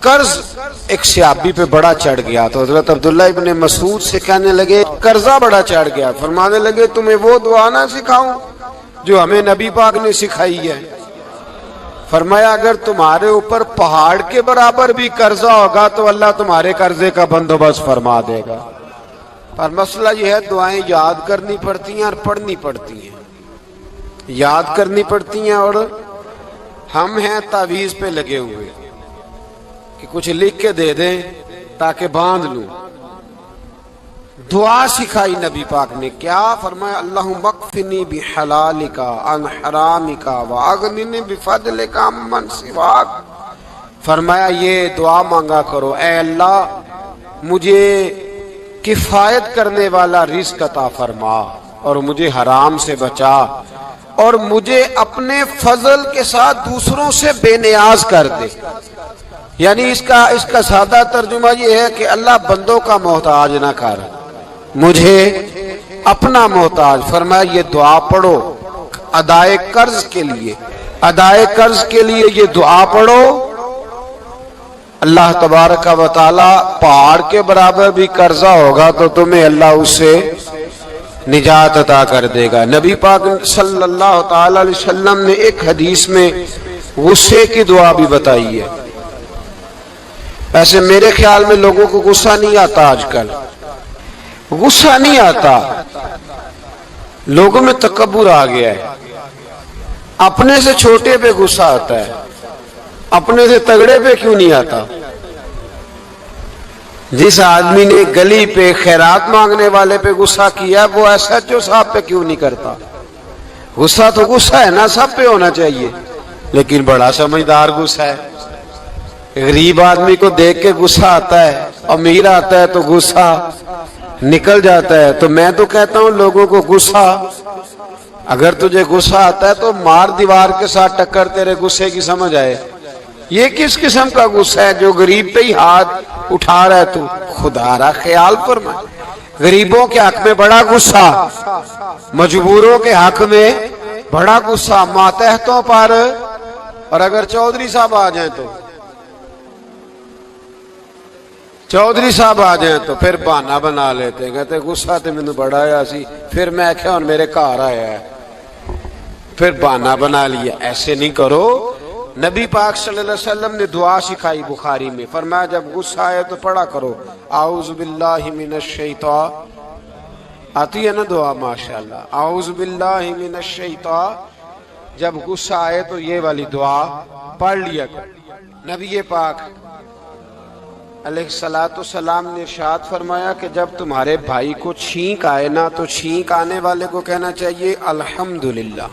قرض ایک صحابی پہ بڑا چڑھ گیا تو حضرت عبداللہ ابن مسعود سے کہنے لگے قرضہ بڑا چڑھ گیا، فرمانے لگے تمہیں وہ دعا نہ سکھاؤں جو ہمیں نبی پاک نے سکھائی ہے؟ فرمایا اگر تمہارے اوپر پہاڑ کے برابر بھی قرضہ ہوگا تو اللہ تمہارے قرضے کا بندوبست فرما دے گا۔ پر مسئلہ یہ ہے دعائیں یاد کرنی پڑتی ہیں اور پڑھنی پڑتی ہیں، یاد کرنی پڑتی ہیں، اور ہم ہیں تعویذ پہ لگے ہوئے کہ کچھ لکھ کے دے دیں تاکہ باندھ لوں۔ دعا سکھائی نبی پاک نے، کیا فرمایا؟ اللہم اکفنی بحلالک عن حرامک واغننی بفضلک عمن سواک۔ فرمایا یہ دعا مانگا کرو، اے اللہ مجھے کفایت کرنے والا رزق عطا فرما اور مجھے حرام سے بچا، اور مجھے اپنے فضل کے ساتھ دوسروں سے بے نیاز کر دے۔ یعنی اس کا سادہ ترجمہ یہ ہے کہ اللہ بندوں کا محتاج نہ کر، مجھے اپنا محتاج۔ فرمایا یہ دعا پڑھو ادائے قرض کے لیے، ادائے قرض کے لیے یہ دعا پڑھو، اللہ تبارک و تعالی پہاڑ کے برابر بھی قرضہ ہوگا تو تمہیں اللہ اس سے نجات عطا کر دے گا۔ نبی پاک صلی اللہ تعالی علیہ وسلم نے ایک حدیث میں غصے کی دعا بھی بتائی ہے۔ ایسے میرے خیال میں لوگوں کو غصہ نہیں آتا، آج کل غصہ نہیں آتا، لوگوں میں تکبر آ گیا ہے، اپنے سے چھوٹے پہ غصہ آتا ہے، اپنے سے تگڑے پہ کیوں نہیں آتا؟ جس آدمی نے گلی پہ خیرات مانگنے والے پہ غصہ کیا وہ ایس ایچ او صاحب پہ کیوں نہیں کرتا؟ غصہ تو غصہ ہے نا، سب پہ ہونا چاہیے، لیکن بڑا سمجھدار غصہ ہے۔ غریب آدمی کو دیکھ کے غصہ آتا ہے، امیر آتا ہے تو غصہ نکل جاتا ہے۔ تو میں تو کہتا ہوں لوگوں کو غصہ، اگر تجھے غصہ آتا ہے تو مار دیوار کے ساتھ ٹکر تیرے غصے کی سمجھ آئے۔ یہ کس قسم کا غصہ ہے جو غریب پہ ہی ہاتھ اٹھا رہا ہے؟ تو خدا را خیال فرمائے، غریبوں کے حق میں بڑا غصہ، مجبوروں کے حق میں بڑا غصہ، ماتحتوں پر، اور اگر چودھری صاحب آ جائیں تو چودھری صاحب آ جائیں تو پھر بہانہ بنا لیتے ہیں، کہتے غصہ تو مینوں بڑا آیا سی، پھر میں کیا ہن میرے گھر آیا ہے، پھر بہانہ بنا لیا۔ ایسے نہیں کرو۔ نبی پاک صلی اللہ علیہ وسلم نے دعا سکھائی بخاری میں، فرمایا جب غصہ آئے تو پڑھا کرو اعوذ باللہ من الشیطان، آتی ہے نا دعا ماشاءاللہ، اعوذ باللہ من الشیطان، جب غصہ آئے تو یہ والی دعا پڑھ لیا کرو۔ نبی پاک علیہ السلام نے ارشاد فرمایا کہ جب تمہارے بھائی کو چھینک آئے نا تو چھینک آنے والے کو کہنا چاہیے الحمدللہ۔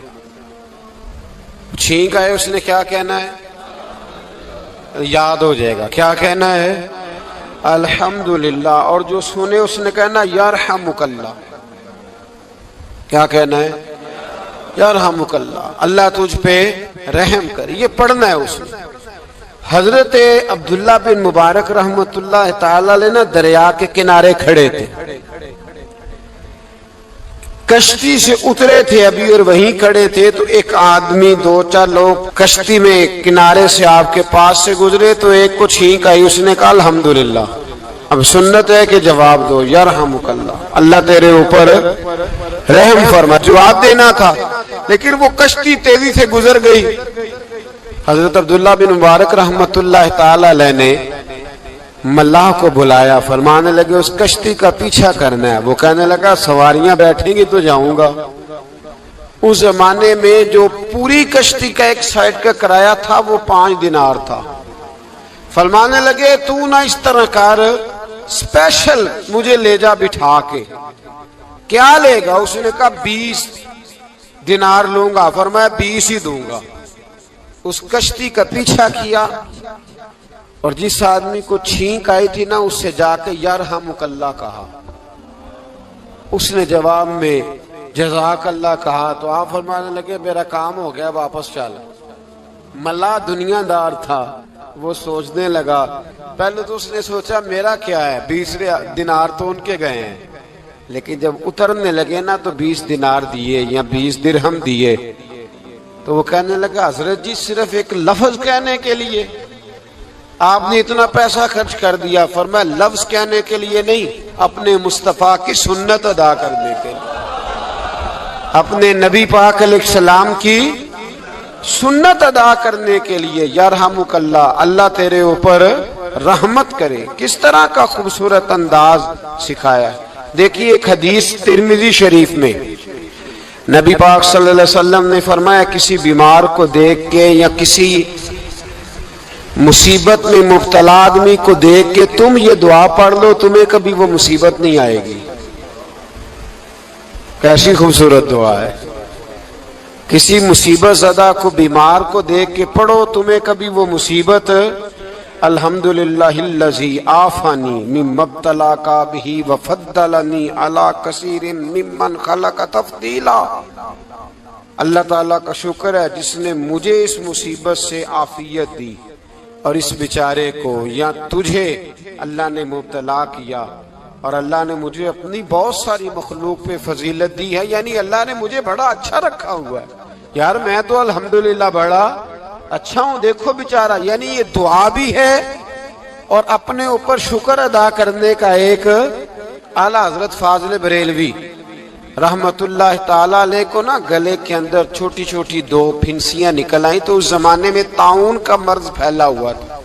چھینک آئے اس نے کیا کہنا ہے؟ یاد ہو جائے گا، کیا کہنا ہے؟ الحمدللہ۔ اور جو سنے اس نے کہنا یرحمک اللہ، کیا کہنا ہے؟ یرحمک اللہ، اللہ تجھ پہ رحم کر، یہ پڑھنا ہے اس نے۔ حضرت عبداللہ بن مبارک رحمت اللہ تعالی علیہ نا دریا کے کنارے کھڑے تھے، کشتی سے اترے تھے ابھی اور وہیں کھڑے تھے، تو ایک آدمی دو چار لوگ کشتی میں کنارے سے آپ کے پاس سے گزرے تو ایک کو چھینک آئی، اس نے کہا الحمدللہ۔ اب سنت ہے کہ جواب دو یرحمک اللہ، اللہ تیرے اوپر رحم فرما، جواب دینا تھا، لیکن وہ کشتی تیزی سے گزر گئی۔ حضرت عبداللہ بن مبارک رحمت اللہ تعالی علیہ نے ملاح کو بلایا، فرمانے لگے اس کشتی کا پیچھا کرنا ہے۔ وہ کہنے لگا سواریاں بیٹھیں گی تو جاؤں گا۔ اس زمانے میں جو پوری کشتی کا ایک سائیڈ کا کرایہ تھا وہ 5 دینار تھا۔ فرمانے لگے تو نہ اس طرح کر، اسپیشل مجھے لے جا بٹھا کے۔ کیا لے گا؟ اس نے کہا 20 دینار لوں گا۔ فرمایا 20 ہی دوں گا۔ اس کشتی کا پیچھا کیا اور جس آدمی کو چھینک آئی تھی نا اس سے جا کے یرحمک اللہ کہا، اس نے جواب میں جزاک اللہ کہا، تو آپ فرمانے لگے میرا کام ہو گیا، واپس چل۔ ملا دنیا دار تھا، وہ سوچنے لگا، پہلے تو اس نے سوچا میرا کیا ہے، 20 دینار تو ان کے گئے ہیں، لیکن جب اترنے لگے نا تو 20 دینار دیے یا 20 درہم دیے، تو وہ کہنے لگا حضرت جی صرف ایک لفظ کہنے کے لیے آپ نے اتنا پیسہ خرچ کر دیا، فرمایا لفظ کہنے کے لیے نہیں، اپنے مصطفیٰ کی سنت ادا کرنے کے لیے، اپنے نبی پاک علیہ السلام کی سنت ادا کرنے کے لیے۔ یرحمک اللہ، اللہ تیرے اوپر رحمت کرے۔ کس طرح کا خوبصورت انداز سکھایا ہے۔ دیکھیے ایک حدیث ترمذی شریف میں نبی پاک صلی اللہ علیہ وسلم نے فرمایا، کسی بیمار کو دیکھ کے یا کسی مصیبت میں مبتلا آدمی کو دیکھ کے تم یہ دعا پڑھ لو، تمہیں کبھی وہ مصیبت نہیں آئے گی۔ کیسی خوبصورت دعا ہے۔ کسی مصیبت زدہ کو، بیمار کو دیکھ کے پڑھو، تمہیں کبھی وہ مصیبت، الحمدللہ الذی عافانی مما ابتلاک بہ وفضلنی علی کثیر ممن خلق تفضیلا۔ اللہ تعالیٰ کا شکر ہے جس نے مجھے اس مصیبت سے عافیت دی اور اس بیچارے کو یا تجھے اللہ نے مبتلا کیا، اور اللہ نے مجھے اپنی بہت ساری مخلوق پہ فضیلت دی ہے، یعنی اللہ نے مجھے بڑا اچھا رکھا ہوا ہے یار، میں تو الحمدللہ بڑا اچھا ہوں، دیکھو بیچارہ۔ یعنی یہ دعا بھی ہے اور اپنے اوپر شکر ادا کرنے کا ایک اعلیٰ حضرت فاضل بریلوی رحمت اللہ تعالیٰ علیہ کو نا گلے کے اندر چھوٹی چھوٹی 2 پھنسیاں نکل آئیں، تو اس زمانے میں طاعون کا مرض پھیلا ہوا تھا۔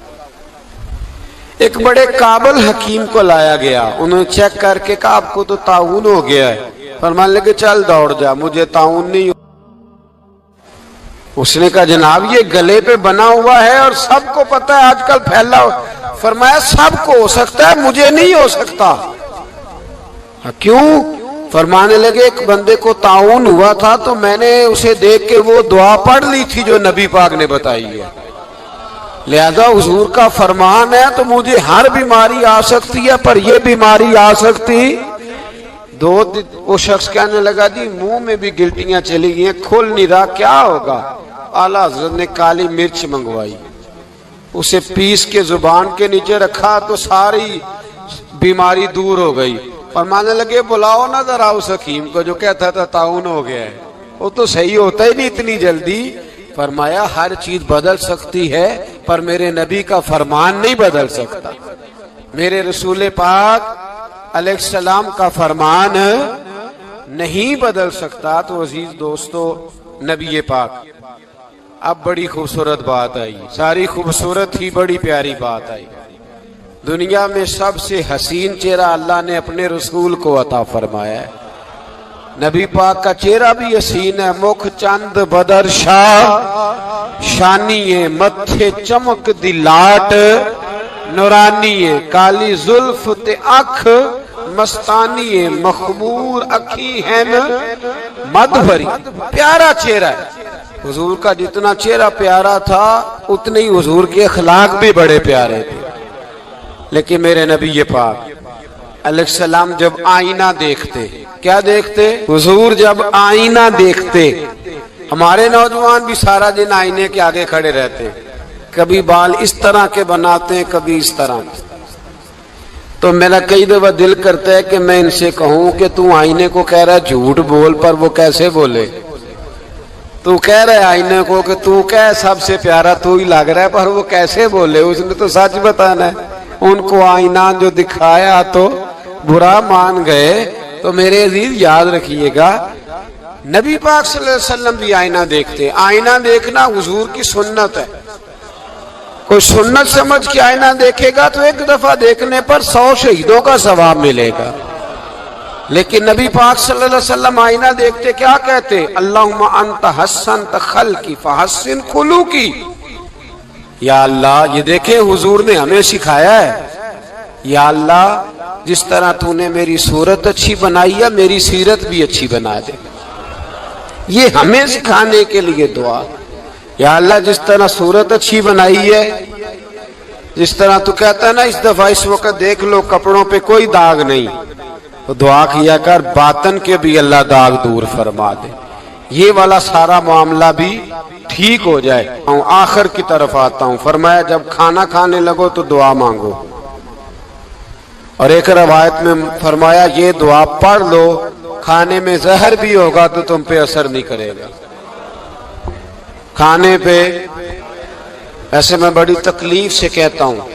ایک بڑے قابل حکیم کو لایا گیا، انہوں نے چیک کر کے کہا آپ کو تو طاعون ہو گیا ہے۔ فرمانے لگے چل دوڑ جا، مجھے طاعون نہیں ہو۔ اس نے کہا جناب یہ گلے پہ بنا ہوا ہے اور سب کو پتہ ہے آج کل پھیلا ہوا۔ فرمایا سب کو ہو سکتا ہے، مجھے نہیں ہو سکتا۔ کیوں؟ فرمانے لگے ایک بندے کو طاعون ہوا تھا تو میں نے اسے دیکھ کے وہ دعا پڑھ لی تھی جو نبی پاک نے بتائی ہے، لہذا حضور کا فرمان ہے تو مجھے ہر بیماری آ سکتی ہے پر یہ بیماری آ سکتی۔ وہ شخص کہنے لگا جی منہ میں بھی گلٹیاں چلی گئی ہیں، کھل نہیں رہا، کیا ہوگا؟ اعلیٰ حضرت نے کالی مرچ منگوائی، اسے پیس کے زبان کے نیچے رکھا تو ساری بیماری دور ہو گئی۔ فرمانے لگے بلاؤ نہ ذرا اس حکیم کو جو کہتا تھا طاعون ہو گیا ہے، وہ تو صحیح ہوتا ہی نہیں اتنی جلدی۔ فرمایا ہر چیز بدل سکتی ہے پر میرے نبی کا فرمان نہیں بدل سکتا، میرے رسول پاک علیہ السلام کا فرمان نہیں بدل سکتا۔ تو عزیز دوستو، نبی پاک، اب بڑی خوبصورت بات آئی، ساری خوبصورت ہی بڑی پیاری بات آئی۔ دنیا میں سب سے حسین چہرہ اللہ نے اپنے رسول کو عطا فرمایا ہے۔ نبی پاک کا چہرہ بھی حسین ہے، مکھ چند بدر شاہ، شانی ہے متھے چمک دی لاٹ، نورانی ہے کالی زلف تے اکھ، مستانی ہے مخمور اکھی ہیں مد بھری۔ پیارا چہرہ ہے حضور کا، جتنا چہرہ پیارا تھا اتنے ہی حضور کے اخلاق بھی بڑے پیارے تھے۔ لیکن میرے نبی پاک علیہ السلام جب آئینہ دیکھتے، کیا دیکھتے؟ حضور جب آئینہ دیکھتے، ہمارے نوجوان بھی سارا دن آئینے کے آگے کھڑے رہتے ہیں، کبھی بال اس طرح کے بناتے ہیں کبھی اس طرح، تو میرا کئی دفعہ دل کرتا ہے کہ میں ان سے کہوں کہ تو آئینے کو کہہ رہا ہے جھوٹ بول، پر وہ کیسے بولے؟ تو کہہ رہا ہے آئینے کو کہ تو کہہ سب سے پیارا تو ہی لگ رہا ہے، پر وہ کیسے بولے؟ اس نے تو سچ بتانا ہے۔ ان کو آئینہ جو دکھایا تو برا مان گئے۔ تو میرے عزیز یاد رکھیے گا، نبی پاک صلی اللہ علیہ وسلم بھی آئینہ دیکھتے۔ آئینہ دیکھنا حضور کی سنت ہے، کوئی سنت سمجھ کے آئینہ دیکھے گا تو ایک دفعہ دیکھنے پر 100 شہیدوں کا ثواب ملے گا۔ لیکن نبی پاک صلی اللہ علیہ وسلم آئینہ دیکھتے کیا کہتے؟ اللہم انت حسنت خلقی فحسن خلوقی۔ یا اللہ، یہ دیکھیں حضور نے ہمیں سکھایا ہے، یا اللہ جس طرح تو نے میری صورت اچھی بنائی ہے میری سیرت بھی اچھی بنا دے۔ یہ ہمیں سکھانے کے لیے دعا، یا اللہ جس طرح صورت اچھی بنائی ہے، جس طرح تو کہتا ہے نا اس دفعہ اس وقت دیکھ لو کپڑوں پہ کوئی داغ نہیں، تو دعا کیا کر باطن کے بھی اللہ داغ دور فرما دے، یہ والا سارا معاملہ بھی ٹھیک ہو جائے۔ آخر کی طرف آتا ہوں، فرمایا جب کھانا کھانے لگو تو دعا مانگو، اور ایک روایت میں فرمایا یہ دعا پڑھ لو، کھانے میں زہر بھی ہوگا تو تم پہ اثر نہیں کرے گا، کھانے پہ ایسے میں بڑی تکلیف سے کہتا ہوں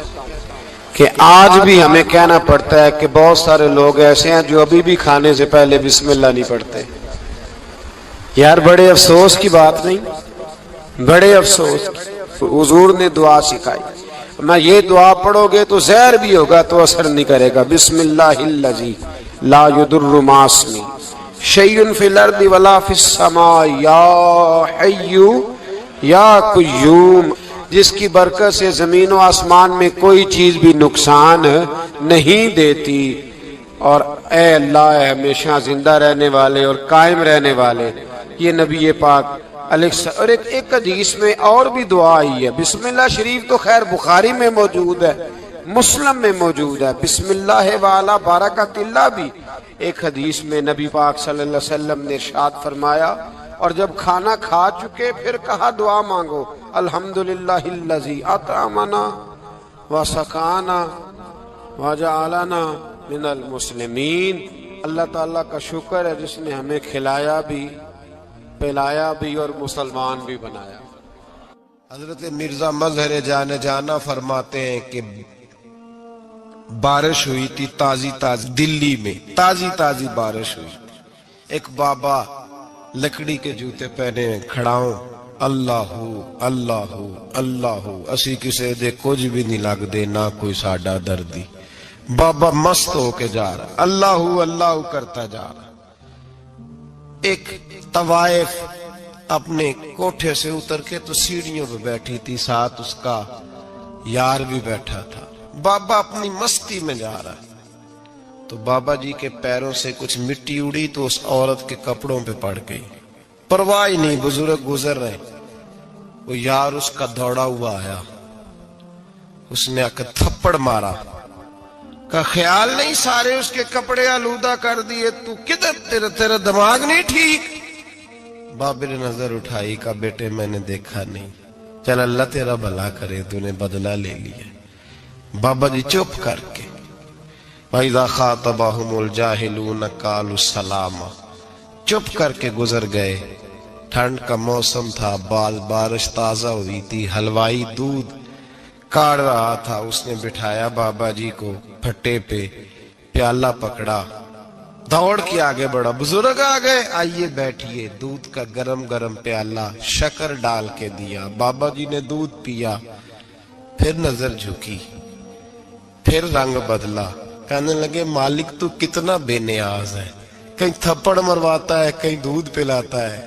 کہ آج بھی ہمیں کہنا پڑتا ہے کہ بہت سارے لوگ ایسے ہیں جو ابھی بھی کھانے سے پہلے بسم اللہ نہیں پڑھتے. یار بڑے افسوس کی بات نہیں، بڑے افسوس. حضور نے دعا سکھائی، میں یہ دعا پڑھو گے تو زہر بھی ہوگا تو اثر نہیں کرے گا. بسم اللہ الذی لا یضر مع اسمہ شیء فی الارض ولا فی السماء یا حی یا قیوم، جس کی برکت سے زمین و آسمان میں کوئی چیز بھی نقصان نہیں دیتی. اور اے اللہ، اے ہمیشہ زندہ رہنے والے اور قائم رہنے والے. یہ نبی پاک اور ایک حدیث میں اور بھی دعا آئی ہے. بسم اللہ شریف تو خیر بخاری میں موجود ہے، مسلم میں موجود ہے. بسم اللہ وعلی برکت اللہ بھی ایک حدیث میں نبی پاک صلی اللہ علیہ وسلم نے ارشاد فرمایا. اور جب کھانا کھا چکے پھر کہا دعا مانگو، الحمدللہ الذی اطعمنا وسقانا وجعلنا من المسلمین. اللہ تعالیٰ کا شکر ہے جس نے ہمیں کھلایا بھی، پلایا بھی اور مسلمان بھی بنایا. حضرت مرزا مظہر جانا فرماتے ہیں کہ بارش ہوئی تھی تازی دلی میں تازی بارش ہوئی. ایک بابا لکڑی کے جوتے پہنے کھڑا ہوں، اللہ اللہ اللہ اسی کسے دے کچھ بھی نہیں لگ دے نہ کوئی ساڈا دردی. بابا مست ہو کے جا رہا، اللہ اللہ کرتا جا رہا. ایک طوائف اپنے کوٹھے سے اتر کے تو سیڑھیوں پہ بیٹھی تھی، ساتھ اس کا یار بھی بیٹھا تھا. بابا اپنی مستی میں جا رہا ہے تو بابا جی کے پیروں سے کچھ مٹی اڑی تو اس عورت کے کپڑوں پہ پڑ گئی. پرواہ نہیں، بزرگ گزر رہے. وہ یار اس کا دوڑا ہوا آیا، اس نے آ کے تھپڑ مارا. کا خیال نہیں سارے اس کے کپڑے آلودہ کر دیے، تو کدھر تیرا دماغ نہیں ٹھیک؟ بابے نے نظر اٹھائی، کہا بیٹے میں نے دیکھا نہیں، چل اللہ تیرا بھلا کرے، تو نے بدلہ لے لیا. بابا جی چپ کر کے وَإِذَا خَاطَبَهُمُ الْجَاهِلُونَ قَالُوا السَّلَامَ چپ کر کے گزر گئے. ٹھنڈ کا موسم تھا، بارش تازہ ہوئی تھی. حلوائی دودھ کاڑ رہا تھا، اس نے بٹھایا بابا جی کو پھٹے پہ، پیالہ پکڑا، دوڑ کے آگے بڑھا. بزرگ آ گئے، آئیے بیٹھیے. دودھ کا گرم گرم پیالہ شکر ڈال کے دیا. بابا جی نے دودھ پیا، پھر نظر جھکی، پھر رنگ بدلا. کہنے لگے مالک تو کتنا بے نیاز ہے، کہیں تھپڑ مرواتا ہے کہیں دودھ پلاتا ہے.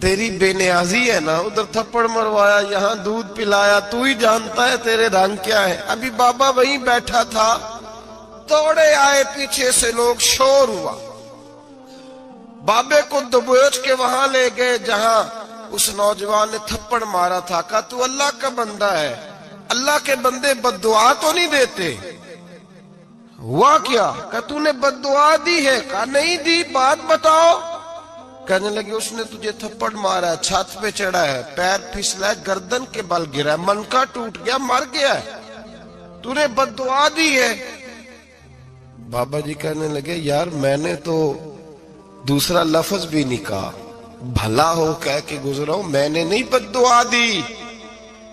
تیری بے نیازی ہے نا، ادھر تھپڑ مروایا یہاں دودھ پلایا، تو ہی جانتا ہے تیرے رنگ کیا ہے. ابھی بابا وہیں بیٹھا تھا، توڑے آئے پیچھے سے لوگ، شور ہوا. بابے کو دبوچ کے وہاں لے گئے جہاں اس نوجوان نے تھپڑ مارا تھا. کہا تو اللہ کا بندہ ہے، اللہ کے بندے بد دعا تو نہیں دیتے. ہوا کیا؟ کہا تو نے بد دعا دی ہے؟ کہا نہیں دی، بات بتاؤ. کہنے لگے اس نے تجھے تھپڑ مارا ہے، چھت پہ چڑھا ہے، پیر پھسلا ہے، گردن کے بل گرا ہے، منکا ٹوٹ گیا، مر گیا ہے، تو نے بد دعا دی ہے. بابا جی کہنے لگے یار میں نے تو دوسرا لفظ بھی نہیں کہا، بھلا ہو کہہ کے گزرا ہوں، میں نے نہیں بد دعا دی.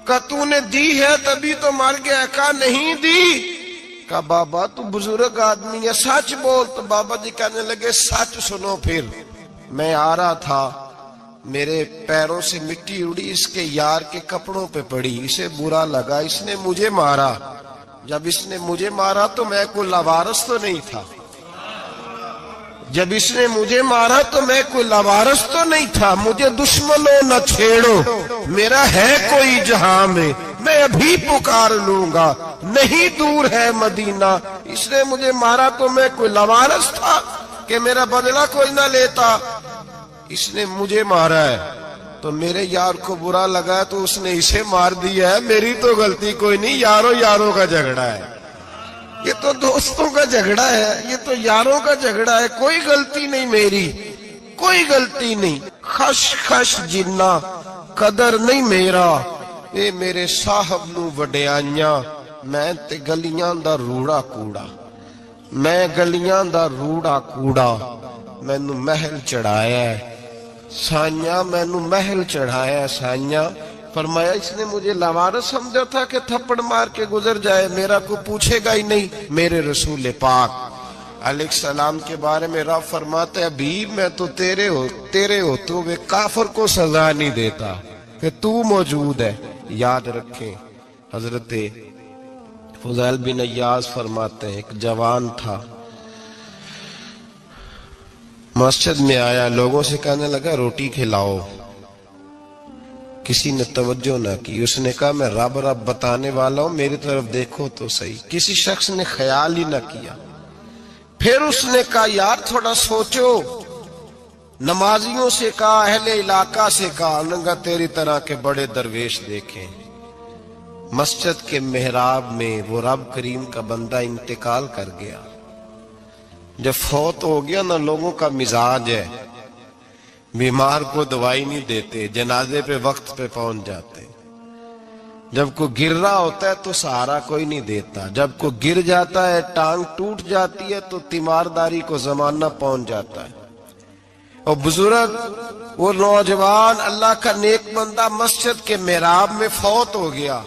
کہا تو نے دی ہے تبھی تو مر گیا. کہا نہیں دی. کہا بابا تو بزرگ آدمی ہے، سچ بول. تو بابا جی کہنے لگے سچ سنو. پھر میں آ رہا تھا، میرے پیروں سے مٹی اڑی، اس کے یار کے کپڑوں پہ پڑی، اسے برا لگا، اس نے مجھے مارا. جب اس نے مجھے مارا تو میں کوئی لاوارث تو نہیں تھا، جب اس نے مجھے مارا تو میں کوئی لاوارث تو نہیں تھا. مجھے دشمنوں نہ چھیڑو، میرا ہے کوئی جہاں میں ابھی پکار لوں گا، نہیں دور ہے مدینہ. اس نے مجھے مارا تو میں کوئی لاوارث تھا کہ میرا بدلہ کوئی نہ لیتا. اس نے مجھے مارا ہے تو میرے یار کو برا لگا تو اس نے اسے مار دیا ہے، میری تو غلطی کوئی نہیں. یاروں کا جھگڑا ہے، یہ تو دوستوں کا جھگڑا ہے، یہ تو یاروں کا جھگڑا ہے، کوئی غلطی نہیں میری، کوئی غلطی نہیں. خش خش جنہ قدر نہیں میرا، اے میرے صاحب نو وڈیائیاں، میں تے گلیاں دا روڑا کوڑا، میں گلیاں دا روڑا کوڑا. مینوں محل چڑھایا ہے سائیاں، مینوں محل چڑھایا ہے سائیاں، فرمایا اس نے مجھے لاوارث سمجھا تھا کہ تھپڑ مار کے گزر جائے، میرا کو پوچھے گا ہی نہیں۔ میرے رسول پاک علیہ السلام کے بارے میں رب فرماتا ہے ابھی میں تو تیرے ہوتے ہوئے کافر کو سزا نہیں دیتا کہ تو موجود ہے۔ یاد رکھیں حضرت فضیل بن عیاض فرماتے ہیں ایک جوان تھا، مسجد میں آیا، لوگوں سے کہنے لگا روٹی کھلاؤ، کسی نے توجہ نہ کی۔ اس نے کہا میں رب بتانے والا ہوں، میری طرف دیکھو تو صحیح۔ کسی شخص نے خیال ہی نہ کیا۔ پھر اس نے کہا یار تھوڑا سوچو، نمازیوں سے کہا، اہل علاقہ سے کہا، انہوں نے تیری طرح کے بڑے درویش دیکھیں۔ مسجد کے محراب میں وہ رب کریم کا بندہ انتقال کر گیا۔ جب فوت ہو گیا نا، لوگوں کا مزاج ہے بیمار کو دوائی نہیں دیتے، جنازے پہ وقت پہ پہنچ جاتے۔ جب کوئی گر رہا ہوتا ہے تو سہارا کوئی نہیں دیتا، جب کوئی گر جاتا ہے ٹانگ ٹوٹ جاتی ہے تو تیمارداری کو زمانہ پہنچ جاتا ہے۔ اور بزرگ وہ نوجوان اللہ کا نیک بندہ مسجد کے محراب میں فوت ہو گیا۔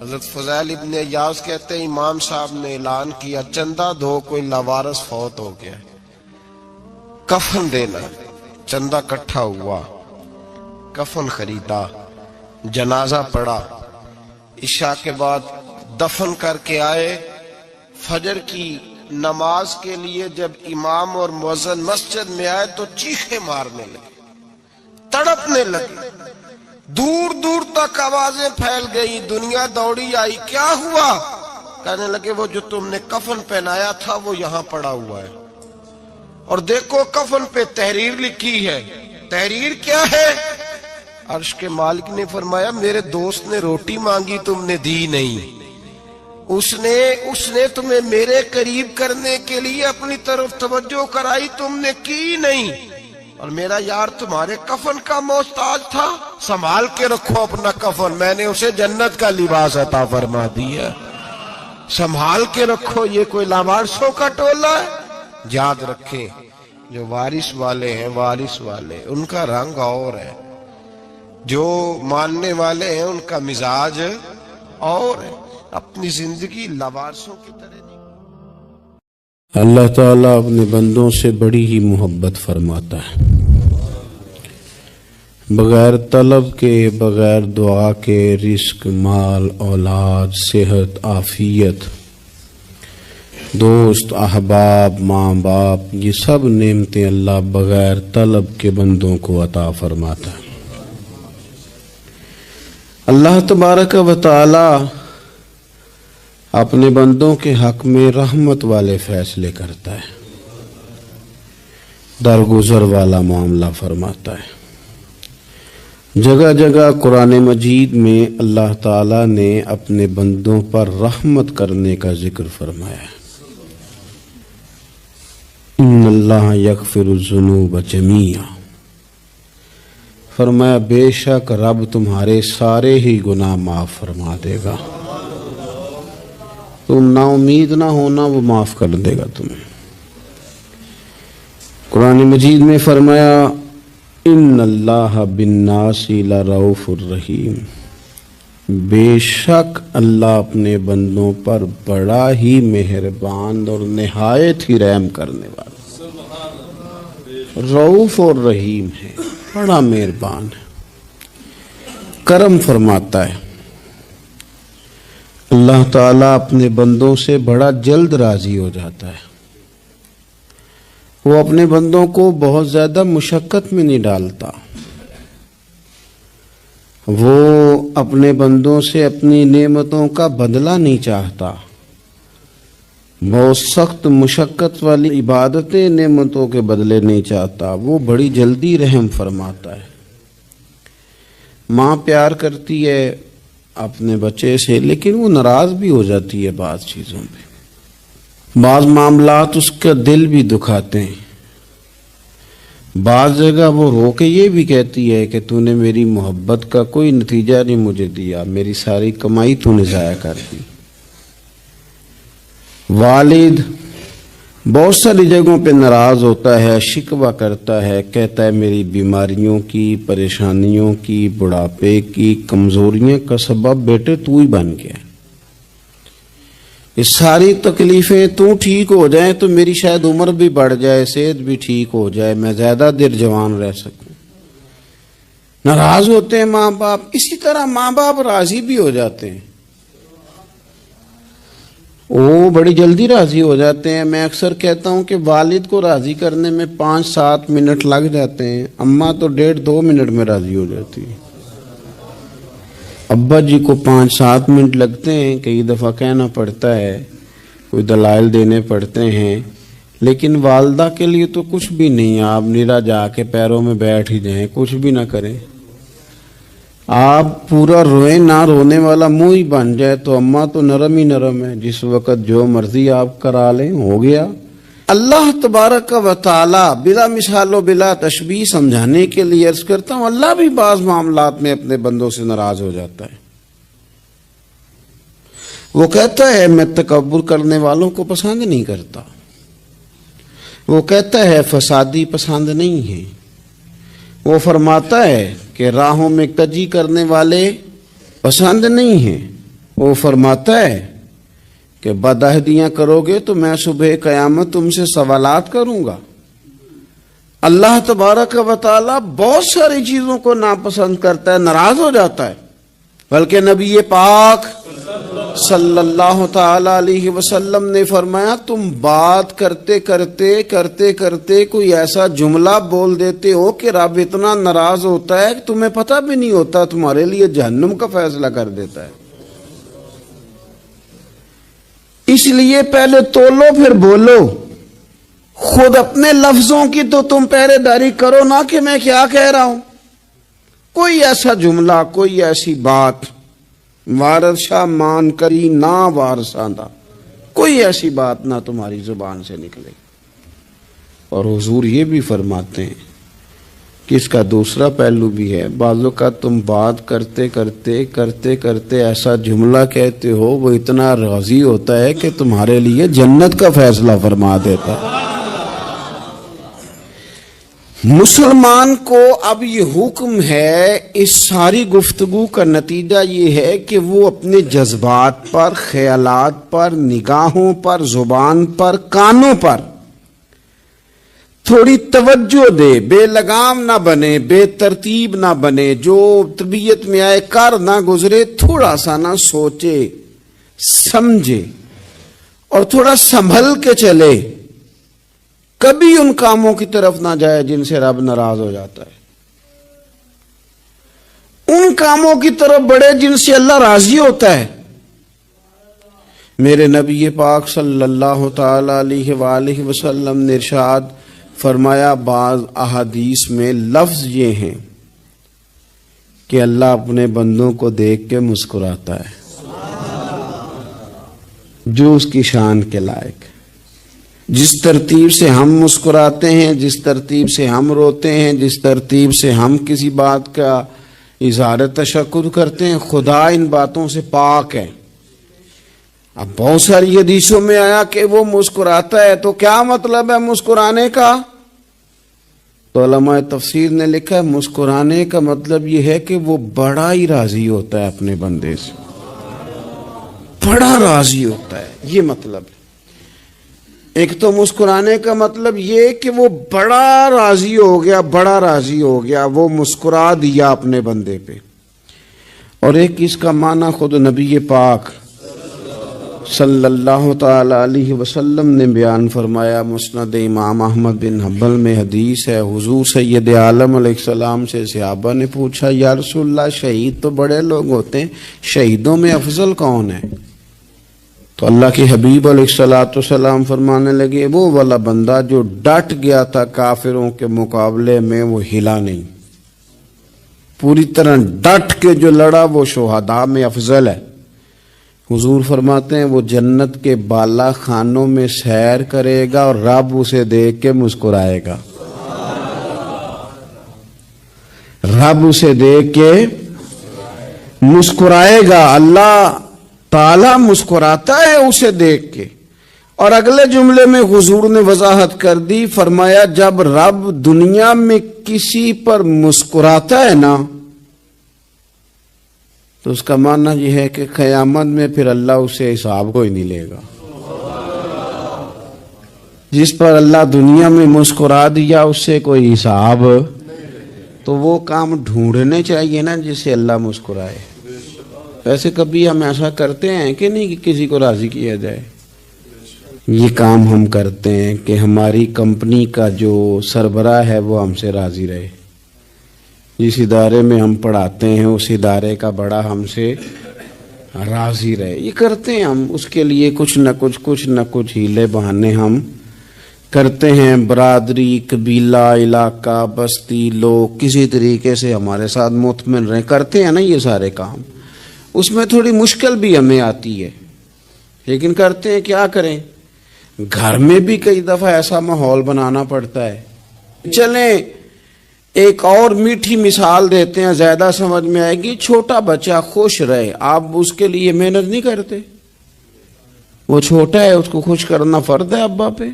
حضرت فضیل ابن عیاض کہتے ہیں امام صاحب نے اعلان کیا چندہ دو، کوئی لاوارث فوت ہو گیا، کفن دینا۔ چندہ کٹھا ہوا، کفن خریدا، جنازہ پڑا، عشاء کے بعد دفن کر کے آئے۔ فجر کی نماز کے لیے جب امام اور مؤذن مسجد میں آئے تو چیخیں مارنے لگے، تڑپنے لگے، دور دور تک آوازیں پھیل گئی، دنیا دوڑی آئی۔ کیا ہوا؟ کہنے لگے وہ جو تم نے کفن پہنایا تھا وہ یہاں پڑا ہوا ہے، اور دیکھو کفن پہ تحریر لکھی ہے۔ تحریر کیا ہے؟ عرش کے مالک نے فرمایا میرے دوست نے روٹی مانگی تم نے دی نہیں، اس نے تمہیں میرے قریب کرنے کے لیے اپنی طرف توجہ کرائی، تم نے کی نہیں، اور میرا یار تمہارے کفن کا محتاج تھا، سنبھال کے رکھو اپنا کفن، میں نے اسے جنت کا لباس عطا فرما دیا، سنبھال کے رکھو، یہ کوئی لاوارثوں کا ٹولہ ہے۔ یاد رکھیں جو وارث والے ہیں، وارث والے ان کا رنگ اور ہے، جو ماننے والے ہیں ان کا مزاج اور ہے، اپنی زندگی لاوارثوں کی طرح نہیں۔ اللہ تعالیٰ اپنے بندوں سے بڑی ہی محبت فرماتا ہے، بغیر طلب کے، بغیر دعا کے رزق، مال، اولاد، صحت، عافیت، دوست، احباب، ماں باپ، یہ سب نعمتیں اللہ بغیر طلب کے بندوں کو عطا فرماتا ہے۔ اللہ تبارک و تعالی اپنے بندوں کے حق میں رحمت والے فیصلے کرتا ہے، درگزر والا معاملہ فرماتا ہے۔ جگہ جگہ قرآن مجید میں اللہ تعالی نے اپنے بندوں پر رحمت کرنے کا ذکر فرمایا ہے۔ ان اللہ یغفر الذنوب جمیعا، فرمایا بے شک رب تمہارے سارے ہی گناہ معاف فرما دے گا، تم نا امید نہ ہونا، وہ معاف کر دے گا تمہیں۔ قرآن مجید میں فرمایا ان اللہ بالناس لرؤوف الرحیم، بے شک اللہ اپنے بندوں پر بڑا ہی مہربان اور نہایت ہی رحم کرنے والا، رؤوف اور رحیم ہے، بڑا مہربان ہے، کرم فرماتا ہے۔ اللہ تعالیٰ اپنے بندوں سے بڑا جلد راضی ہو جاتا ہے، وہ اپنے بندوں کو بہت زیادہ مشقت میں نہیں ڈالتا، وہ اپنے بندوں سے اپنی نعمتوں کا بدلہ نہیں چاہتا، بہت سخت مشقت والی عبادتیں نعمتوں کے بدلے نہیں چاہتا، وہ بڑی جلدی رحم فرماتا ہے۔ ماں پیار کرتی ہے اپنے بچے سے، لیکن وہ ناراض بھی ہو جاتی ہے بعض چیزوں پہ، بعض معاملات اس کا دل بھی دکھاتے ہیں، بعض جگہ وہ رو کے یہ بھی کہتی ہے کہ تو نے میری محبت کا کوئی نتیجہ نہیں مجھے دیا، میری ساری کمائی تو نے ضائع کر دی۔ والد بہت ساری جگہوں پہ ناراض ہوتا ہے، شکوہ کرتا ہے، کہتا ہے میری بیماریوں کی، پریشانیوں کی، بڑھاپے کی، کمزوریاں کا سبب بیٹے تو ہی بن گیا۔ یہ ساری تکلیفیں تو ٹھیک ہو جائیں تو میری شاید عمر بھی بڑھ جائے، صحت بھی ٹھیک ہو جائے، میں زیادہ دیر جوان رہ سکوں۔ ناراض ہوتے ہیں ماں باپ، اسی طرح ماں باپ راضی بھی ہو جاتے ہیں، وہ بڑی جلدی راضی ہو جاتے ہیں۔ میں اکثر کہتا ہوں کہ والد کو راضی کرنے میں 5-7 منٹ لگ جاتے ہیں، اماں تو 1.5-2 منٹ میں راضی ہو جاتی ہے۔ ابا جی کو 5-7 منٹ لگتے ہیں، کئی دفعہ کہنا پڑتا ہے، کوئی دلائل دینے پڑتے ہیں، لیکن والدہ کے لیے تو کچھ بھی نہیں۔ آپ نیرا جا کے پیروں میں بیٹھ ہی جائیں، کچھ بھی نہ کریں، آپ پورا روئیں، نہ رونے والا منہ ہی بن جائے تو اماں تو نرم ہی نرم ہے، جس وقت جو مرضی آپ کرا لیں ہو گیا۔ اللہ تبارک و تعالی بلا مثال و بلا تشبیہ سمجھانے کے لیے عرض کرتا ہوں، اللہ بھی بعض معاملات میں اپنے بندوں سے ناراض ہو جاتا ہے۔ وہ کہتا ہے میں تکبر کرنے والوں کو پسند نہیں کرتا، وہ کہتا ہے فسادی پسند نہیں ہے، وہ فرماتا ہے کہ راہوں میں کجی کرنے والے پسند نہیں ہیں، وہ فرماتا ہے کہ بدعہدیاں کرو گے تو میں صبح قیامت تم سے سوالات کروں گا۔ اللہ تبارک و تعالی بہت ساری چیزوں کو ناپسند کرتا ہے، ناراض ہو جاتا ہے، بلکہ نبی پاک صلی اللہ تعالی علیہ وسلم نے فرمایا تم بات کرتے کرتے کرتے کرتے کوئی ایسا جملہ بول دیتے ہو کہ رب اتنا ناراض ہوتا ہے کہ تمہیں پتہ بھی نہیں ہوتا، تمہارے لیے جہنم کا فیصلہ کر دیتا ہے۔ اس لیے پہلے تولو پھر بولو، خود اپنے لفظوں کی تو تم پہرے داری کرو نا کہ میں کیا کہہ رہا ہوں۔ کوئی ایسا جملہ، کوئی ایسی بات وارث شاہ مان کری نہ وارثاندہ، کوئی ایسی بات نہ تمہاری زبان سے نکلے۔ اور حضور یہ بھی فرماتے ہیں کہ اس کا دوسرا پہلو بھی ہے، بعض اوقات تم بات کرتے کرتے کرتے کرتے ایسا جملہ کہتے ہو وہ اتنا راضی ہوتا ہے کہ تمہارے لیے جنت کا فیصلہ فرما دیتا ہے۔ مسلمان کو اب یہ حکم ہے، اس ساری گفتگو کا نتیجہ یہ ہے کہ وہ اپنے جذبات پر، خیالات پر، نگاہوں پر، زبان پر، کانوں پر تھوڑی توجہ دے، بے لگام نہ بنے، بے ترتیب نہ بنے، جو طبیعت میں آئے کر نہ گزرے، تھوڑا سا نہ سوچے سمجھے اور تھوڑا سنبھل کے چلے، کبھی ان کاموں کی طرف نہ جائے جن سے رب ناراض ہو جاتا ہے، ان کاموں کی طرف بڑھے جن سے اللہ راضی ہوتا ہے۔ میرے نبی پاک صلی اللہ تعالی علیہ وآلہ وسلم نے ارشاد فرمایا، بعض احادیث میں لفظ یہ ہیں کہ اللہ اپنے بندوں کو دیکھ کے مسکراتا ہے جو اس کی شان کے لائق۔ جس ترتیب سے ہم مسکراتے ہیں، جس ترتیب سے ہم روتے ہیں، جس ترتیب سے ہم کسی بات کا اظہار تشکر کرتے ہیں، خدا ان باتوں سے پاک ہے۔ اب بہت ساری حدیثوں میں آیا کہ وہ مسکراتا ہے، تو کیا مطلب ہے مسکرانے کا؟ تو علماء تفسیر نے لکھا ہے مسکرانے کا مطلب یہ ہے کہ وہ بڑا ہی راضی ہوتا ہے اپنے بندے سے، بڑا راضی ہوتا ہے، یہ مطلب ہے۔ ایک تو مسکرانے کا مطلب یہ کہ وہ بڑا راضی ہو گیا، بڑا راضی ہو گیا، وہ مسکرا دیا اپنے بندے پہ۔ اور ایک اس کا معنی خود نبی پاک صلی اللہ تعالی علیہ وسلم نے بیان فرمایا، مسند امام احمد بن حنبل میں حدیث ہے، حضور سید عالم علیہ السلام سے صحابہ نے پوچھا یا رسول اللہ شہید تو بڑے لوگ ہوتے ہیں، شہیدوں میں افضل کون ہے؟ تو اللہ کے حبیب علیہ السلام فرمانے لگے، وہ والا بندہ جو ڈٹ گیا تھا کافروں کے مقابلے میں، وہ ہلا نہیں، پوری طرح ڈٹ کے جو لڑا وہ شہداء میں افضل ہے۔ حضور فرماتے ہیں وہ جنت کے بالا خانوں میں سیر کرے گا اور رب اسے دیکھ کے مسکرائے گا، رب اسے دیکھ کے مسکرائے گا، اللہ تعالی مسکراتا ہے اسے دیکھ کے۔ اور اگلے جملے میں حضور نے وضاحت کر دی، فرمایا جب رب دنیا میں کسی پر مسکراتا ہے نا تو اس کا معنی یہ ہے کہ قیامت میں پھر اللہ اسے حساب کو ہی نہیں لے گا۔ جس پر اللہ دنیا میں مسکرا دیا اس سے کوئی حساب، تو وہ کام ڈھونڈنے چاہیے نا جس سے اللہ مسکرائے۔ ویسے کبھی ہم ایسا کرتے ہیں کہ نہیں کہ کسی کو راضی کیا جائے؟ یہ کام ہم کرتے ہیں کہ ہماری کمپنی کا جو سربراہ ہے وہ ہم سے راضی رہے، جس ادارے میں ہم پڑھاتے ہیں اس ادارے کا بڑا ہم سے راضی رہے۔ یہ کرتے ہیں ہم، اس کے لیے کچھ نہ کچھ ہیلے بہانے ہم کرتے ہیں۔ برادری، قبیلہ، علاقہ، بستی، لوگ کسی طریقے سے ہمارے ساتھ مطمئن رہیں، کرتے ہیں نا یہ سارے کام۔ اس میں تھوڑی مشکل بھی ہمیں آتی ہے لیکن کرتے ہیں، کیا کریں۔ گھر میں بھی کئی دفعہ ایسا ماحول بنانا پڑتا ہے۔ چلیں ایک اور میٹھی مثال دیتے ہیں، زیادہ سمجھ میں آئے گی۔ چھوٹا بچہ خوش رہے، آپ اس کے لیے محنت نہیں کرتے؟ وہ چھوٹا ہے، اس کو خوش کرنا فرض ہے ابا پہ،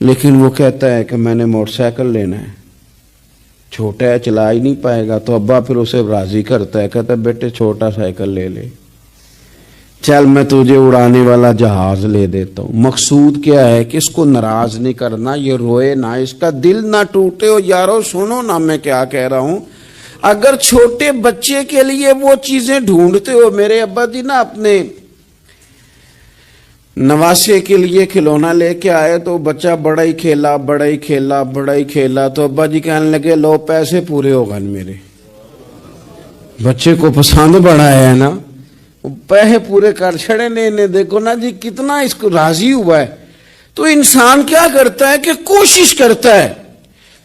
لیکن وہ کہتا ہے کہ میں نے موٹر سائیکل لینا ہے۔ چھوٹا ہے، چلا ہی نہیں پائے گا، تو ابا پھر اسے راضی کرتا ہے، کہتا ہے بیٹے چھوٹا سائیکل لے لے، چل میں تجھے اڑانے والا جہاز لے دیتا ہوں۔ مقصود کیا ہے کہ اس کو ناراض نہیں کرنا، یہ روئے نہ، اس کا دل نہ ٹوٹے۔ ہو یارو سنو نا میں کیا کہہ رہا ہوں، اگر چھوٹے بچے کے لیے وہ چیزیں ڈھونڈتے ہو، میرے ابا جی نا اپنے نواسے کے لیے کھلونا لے کے آئے تو بچہ بڑا ہی کھیلا، تو ابا جی کہنے لگے لو پیسے پورے ہو گئے میرے۔ بچے کو پسند بڑا ہے نا، پیسے پورے کر چھڑے نے، دیکھو نا جی کتنا اس کو راضی ہوا ہے۔ تو انسان کیا کرتا ہے کہ کوشش کرتا ہے،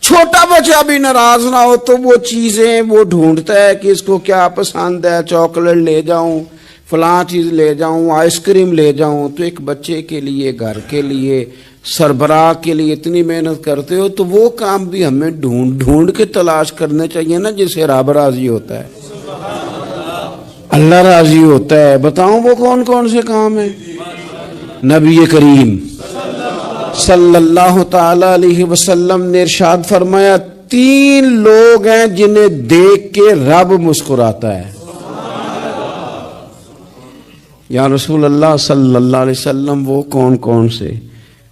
چھوٹا بچہ بھی ناراض نہ ہو تو وہ چیزیں وہ ڈھونڈتا ہے کہ اس کو کیا پسند ہے، چاکلیٹ لے جاؤں، فلاں چیز لے جاؤں، آئس کریم لے جاؤں۔ تو ایک بچے کے لیے، گھر کے لیے، سربراہ کے لیے اتنی محنت کرتے ہو تو وہ کام بھی ہمیں ڈھونڈ کے تلاش کرنے چاہیے نا جس سے رب راضی ہوتا ہے، اللہ راضی ہوتا ہے۔ بتاؤں وہ کون کون سے کام ہیں؟ نبی کریم صلی اللہ تعالی علیہ وسلم نے ارشاد فرمایا 3 لوگ ہیں جنہیں دیکھ کے رب مسکراتا ہے۔ یا رسول اللہ صلی اللہ علیہ وسلم وہ کون کون سے؟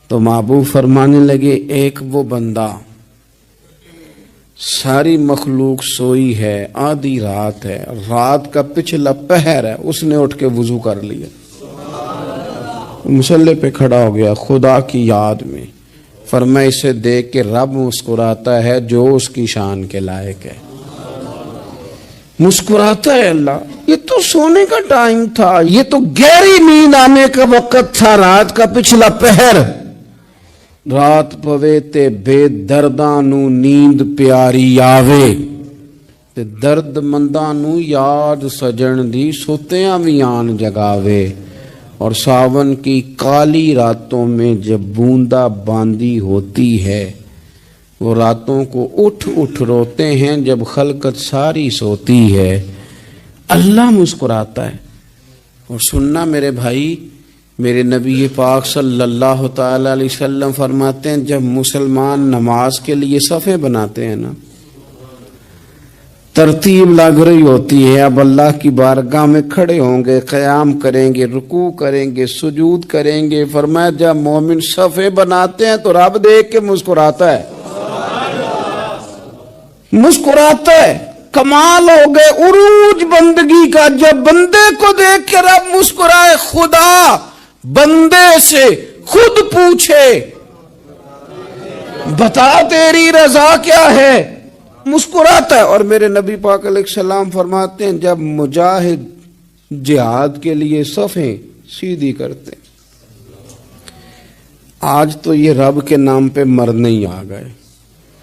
تو محبوب فرمانے لگے ایک وہ بندہ ساری مخلوق سوئی ہے، آدھی رات ہے، رات کا پچھلا پہر ہے، اس نے اٹھ کے وضو کر لیا، مصلی پہ کھڑا ہو گیا خدا کی یاد میں، فرمایا اسے دیکھ کے رب مسکراتا ہے جو اس کی شان کے لائق ہے۔ مسکراتا ہے اللہ۔ یہ تو سونے کا ٹائم تھا، یہ تو گہری نیند آنے کا وقت تھا، رات کا پچھلا پہر۔ رات پوے تے بے درداں نو نیند پیاری آوے، تے درد منداں نو یاد سجن دی ستیاں وی آن جگاوے۔ اور ساون کی کالی راتوں میں جب بوندا باندی ہوتی ہے، وہ راتوں کو اٹھ اٹھ روتے ہیں جب خلقت ساری سوتی ہے۔ اللہ مسکراتا ہے۔ اور سننا میرے بھائی، میرے نبی پاک صلی اللہ تعالی علیہ وسلم فرماتے ہیں جب مسلمان نماز کے لیے صفیں بناتے ہیں نا، ترتیب لگ رہی ہوتی ہے، اب اللہ کی بارگاہ میں کھڑے ہوں گے، قیام کریں گے، رکوع کریں گے، سجود کریں گے، فرمایا جب مومن صفیں بناتے ہیں تو رب دیکھ کے مسکراتا ہے، مسکراتا ہے۔ کمال ہو گئے عروج بندگی کا، جب بندے کو دیکھ کے رب مسکرائے۔ خدا بندے سے خود پوچھے بتا تیری رضا کیا ہے، مسکراتا ہے۔ اور میرے نبی پاک علیہ السلام فرماتے ہیں جب مجاہد جہاد کے لیے صفیں سیدھی کرتے ہیں، آج تو یہ رب کے نام پہ مرنے ہی آ گئے،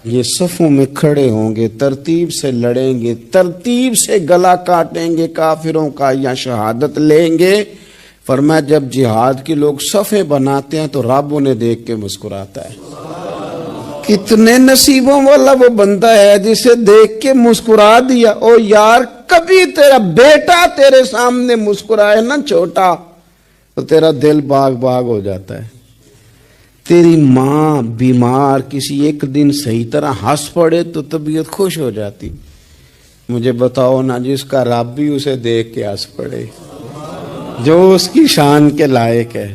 یہ صفوں میں کھڑے ہوں گے، ترتیب سے لڑیں گے، ترتیب سے گلا کاٹیں گے کافروں کا یا شہادت لیں گے۔ فرمایا جب جہاد کے لوگ صفیں بناتے ہیں تو رب انہیں دیکھ کے مسکراتا ہے۔ کتنے نصیبوں والا وہ بندہ ہے جسے دیکھ کے مسکرا دیا۔ او یار کبھی تیرا بیٹا تیرے سامنے مسکرائے نا چھوٹا، تو تیرا دل باغ باغ ہو جاتا ہے. تیری ماں بیمار کسی ایک دن صحیح طرح ہنس پڑے تو طبیعت خوش ہو جاتی. مجھے بتاؤ نا جس کا رب بھی اسے دیکھ کے ہنس پڑے جو اس کی شان کے لائق ہے.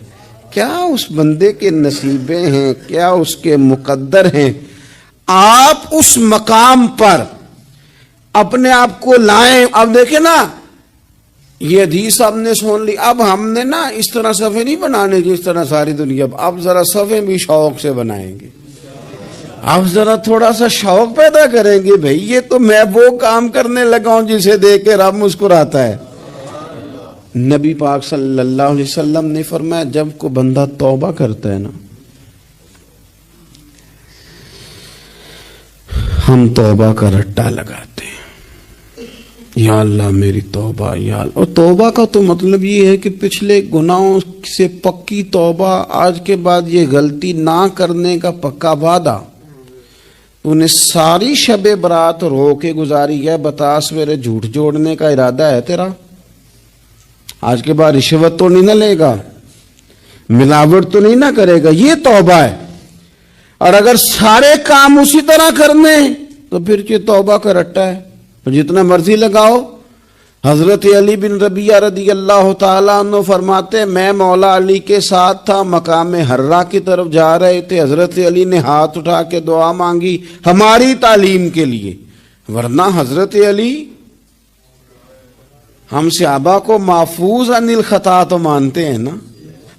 کیا اس بندے کے نصیبیں ہیں, کیا اس کے مقدر ہیں. آپ اس مقام پر اپنے آپ کو لائیں. اب دیکھیں نا, یہ حدیث آپ نے سن لی. اب ہم نے نا اس طرح صفحے نہیں بنانے جس طرح ساری دنیا. اب ذرا صفحے بھی شوق سے بنائیں گے. اب ذرا تھوڑا سا شوق پیدا کریں گے. بھئی یہ تو میں وہ کام کرنے لگا ہوں جسے دیکھ کے رب مسکراتا ہے. نبی پاک صلی اللہ علیہ وسلم نے فرمایا جب کوئی بندہ توبہ کرتا ہے نا, ہم توبہ کا رٹا لگاتے ہیں, یا اللہ میری توبہ, یا اللہ. اور توبہ کا تو مطلب یہ ہے کہ پچھلے گناہوں سے پکی توبہ, آج کے بعد یہ غلطی نہ کرنے کا پکا وعدہ. تو نے ساری شب برات رو کے گزاری ہے, بتا سویرے جھوٹ جوڑنے کا ارادہ ہے تیرا؟ آج کے بعد رشوت تو نہیں نہ لے گا, ملاوٹ تو نہیں نہ کرے گا, یہ توبہ ہے. اور اگر سارے کام اسی طرح کرنے تو پھر یہ توبہ کا رٹا ہے. تو جتنا مرضی لگاؤ. حضرت علی بن ربیعہ رضی اللہ تعالیٰ عنہ فرماتے میں مولا علی کے ساتھ تھا, مقام حرہ کی طرف جا رہے تھے. حضرت علی نے ہاتھ اٹھا کے دعا مانگی ہماری تعلیم کے لیے, ورنہ حضرت علی ہم صحابہ کو محفوظ عن الخطا تو مانتے ہیں نا.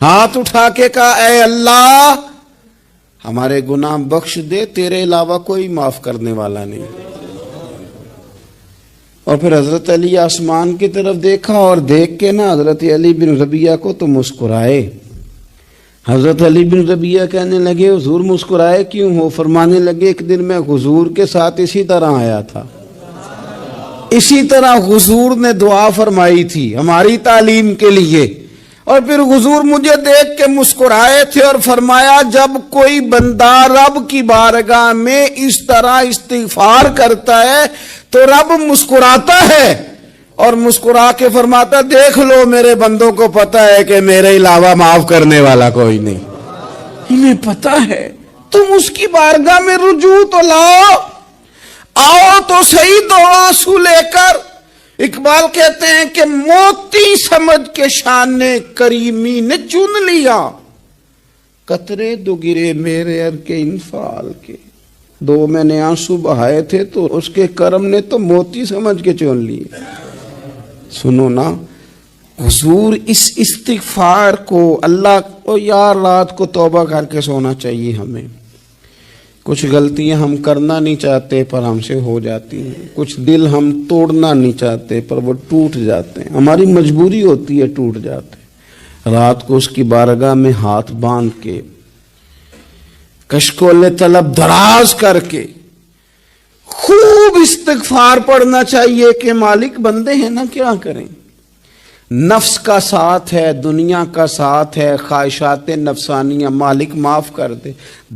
ہاتھ اٹھا کے کہا اے اللہ ہمارے گناہ بخش دے, تیرے علاوہ کوئی معاف کرنے والا نہیں. اور پھر حضرت علی آسمان کی طرف دیکھا اور دیکھ کے نا حضرت علی بن ربیعہ کو تو مسکرائے. حضرت علی بن ربیعہ کہنے لگے حضور مسکرائے کیوں ہو؟ فرمانے لگے ایک دن میں حضور کے ساتھ اسی طرح آیا تھا, اسی طرح حضور نے دعا فرمائی تھی ہماری تعلیم کے لیے, اور پھر حضور مجھے دیکھ کے مسکرائے تھے اور فرمایا جب کوئی بندہ رب کی بارگاہ میں اس طرح استغفار کرتا ہے تو رب مسکراتا ہے, اور مسکرا کے فرماتا دیکھ لو میرے بندوں کو پتا ہے کہ میرے علاوہ معاف کرنے والا کوئی نہیں. انہیں پتا ہے, تم اس کی بارگاہ میں رجوع تو لاؤ, آؤ تو صحیح دو آنسو لے کر. اقبال کہتے ہیں کہ موتی سمجھ کے شان نے کریمی نے چن لیا, قطرے دو گرے میرے ار کے انفال کے. دو میں نے آنسو بہائے تھے تو اس کے کرم نے تو موتی سمجھ کے چن لیے. سنو نا, حضور اس استغفار کو اللہ کو یار رات کو توبہ کر کے سونا چاہیے ہمیں. کچھ غلطیاں ہم کرنا نہیں چاہتے پر ہم سے ہو جاتی ہیں, کچھ دل ہم توڑنا نہیں چاہتے پر وہ ٹوٹ جاتے ہیں, ہماری مجبوری ہوتی ہے ٹوٹ جاتے ہیں. رات کو اس کی بارگاہ میں ہاتھ باندھ کے کشکول طلب دراز کر کے خوب استغفار پڑھنا چاہیے کہ مالک بندے ہیں نا کیا کریں. نفس کا ساتھ ہے, دنیا کا ساتھ ہے, خواہشات نفسانیہ, مالک معاف کر دے.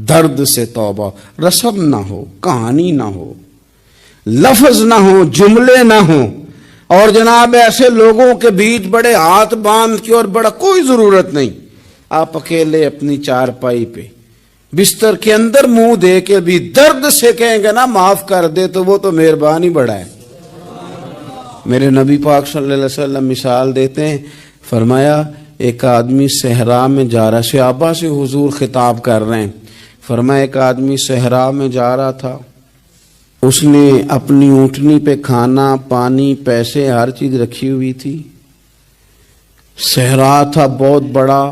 درد سے توبہ, رسم نہ ہو, کہانی نہ ہو, لفظ نہ ہو, جملے نہ ہوں, اور جناب ایسے لوگوں کے بیچ بڑے ہاتھ باندھ کے اور بڑا کوئی ضرورت نہیں. آپ اکیلے اپنی چارپائی پہ بستر کے اندر منہ دے کے بھی درد سے کہیں گے نا معاف کر دے تو وہ تو مہربانی بڑا ہے. میرے نبی پاک صلی اللہ علیہ وسلم مثال دیتے ہیں, فرمایا ایک آدمی صحرا میں جا رہا, صحابہ سے حضور خطاب کر رہے ہیں, فرمایا ایک آدمی صحرا میں جا رہا تھا, اس نے اپنی اونٹنی پہ کھانا پانی پیسے ہر چیز رکھی ہوئی تھی. صحرا تھا بہت بڑا,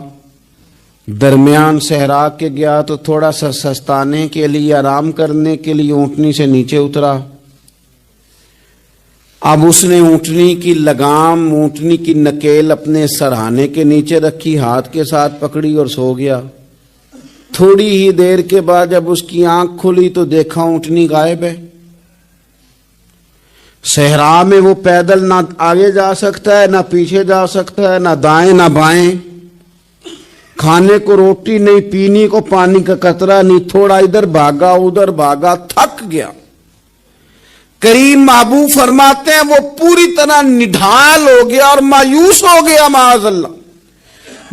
درمیان صحرا کے گیا تو تھوڑا سا سستانے کے لیے آرام کرنے کے لیے اونٹنی سے نیچے اترا. اب اس نے اونٹنی کی لگام, اونٹنی کی نکیل اپنے سرہانے کے نیچے رکھی, ہاتھ کے ساتھ پکڑی اور سو گیا. تھوڑی ہی دیر کے بعد جب اس کی آنکھ کھلی تو دیکھا اونٹنی غائب ہے. صحرا میں وہ پیدل نہ آگے جا سکتا ہے, نہ پیچھے جا سکتا ہے, نہ دائیں نہ بائیں. کھانے کو روٹی نہیں, پینے کو پانی کا قطرہ نہیں, تھوڑا ادھر بھاگا ادھر بھاگا, تھک گیا. کریم محبوب فرماتے ہیں وہ پوری طرح نڈھال ہو گیا اور مایوس ہو گیا. معاذ اللہ,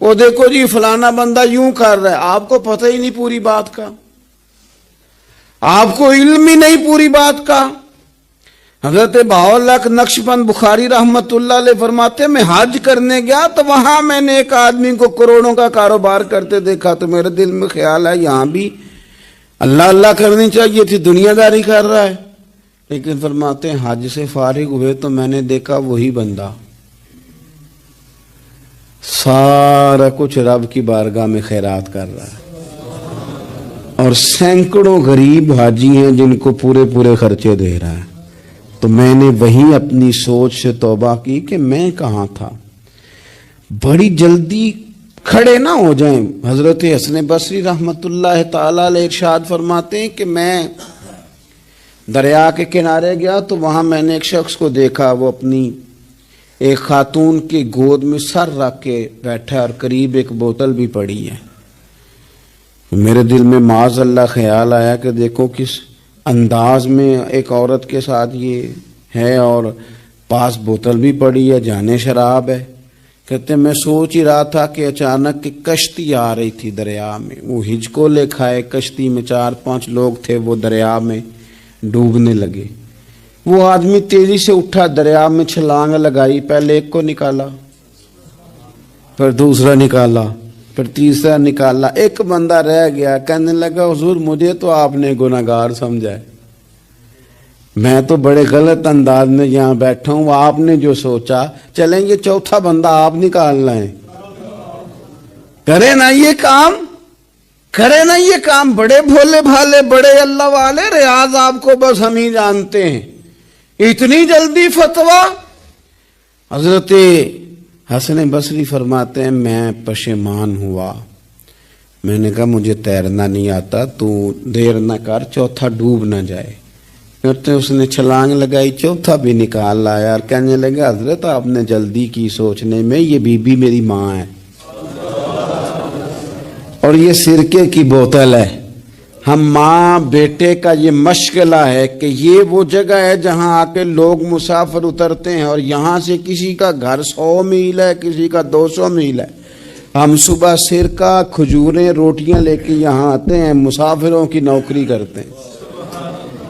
وہ دیکھو جی فلانا بندہ یوں کر رہا ہے، آپ کو پتہ ہی نہیں پوری بات کا، آپ کو علم ہی نہیں پوری بات کا۔ حضرت بہاءاللہ نقشبند بخاری رحمت اللہ علیہ فرماتے ہیں میں حج کرنے گیا تو وہاں میں نے ایک آدمی کو کروڑوں کا کاروبار کرتے دیکھا، تو میرے دل میں خیال ہے یہاں بھی اللہ اللہ کرنی چاہیے تھی، دنیا داری کر رہا ہے۔ لیکن فرماتے ہیں حج سے فارغ ہوئے تو میں نے دیکھا وہی بندہ سارا کچھ رب کی بارگاہ میں خیرات کر رہا ہے، اور سینکڑوں غریب حاجی ہیں جن کو پورے پورے خرچے دے رہا ہے۔ تو میں نے وہی اپنی سوچ سے توبہ کی کہ میں کہاں تھا۔ بڑی جلدی کھڑے نہ ہو جائیں۔ حضرت حسن بصری رحمت اللہ تعالی علیہ ارشاد فرماتے ہیں کہ میں دریا کے کنارے گیا تو وہاں میں نے ایک شخص کو دیکھا، وہ اپنی ایک خاتون کی گود میں سر رکھ کے بیٹھا اور قریب ایک بوتل بھی پڑی ہے۔ میرے دل میں معاذ اللہ خیال آیا کہ دیکھو کس انداز میں ایک عورت کے ساتھ یہ ہے، اور پاس بوتل بھی پڑی ہے، جانے شراب ہے۔ کہتے میں سوچ ہی رہا تھا کہ اچانک کی کشتی آ رہی تھی دریا میں، وہ ہجکو لے کھائے، کشتی میں 4-5 لوگ تھے، وہ دریا میں ڈوبنے لگے۔ وہ آدمی تیزی سے اٹھا، دریا میں چھلانگ لگائی، پہلے ایک کو نکالا، پھر دوسرا نکالا، پھر تیسرا نکالا، ایک بندہ رہ گیا۔ کہنے لگا حضور مجھے تو آپ نے گناہگار سمجھا ہے، میں تو بڑے غلط انداز میں یہاں بیٹھا ہوں، آپ نے جو سوچا چلیں یہ چوتھا بندہ آپ نکالنا ہے، کرے نا یہ کام، کرے نا یہ کام۔ بڑے بھولے بھالے، بڑے اللہ والے، ریاض آپ کو بس ہم ہی جانتے ہیں، اتنی جلدی فتویٰ۔ حضرت حسن بصری فرماتے ہیں میں پشیمان ہوا، میں نے کہا مجھے تیرنا نہیں آتا، تو دیر نہ کر، چوتھا ڈوب نہ جائے۔ پھر اس نے چھلانگ لگائی، چوتھا بھی نکال لایا، اور کہنے لگا حضرت آپ نے جلدی کی سوچنے میں، یہ بی بی میری ماں ہے اور یہ سرکے کی بوتل ہے۔ ہم ماں بیٹے کا یہ مشغلہ ہے کہ یہ وہ جگہ ہے جہاں آ کے لوگ مسافر اترتے ہیں، اور یہاں سے کسی کا گھر 100 میل ہے، کسی کا 200 میل ہے۔ ہم صبح سرکہ، کھجوریں، روٹیاں لے کے یہاں آتے ہیں، مسافروں کی نوکری کرتے ہیں،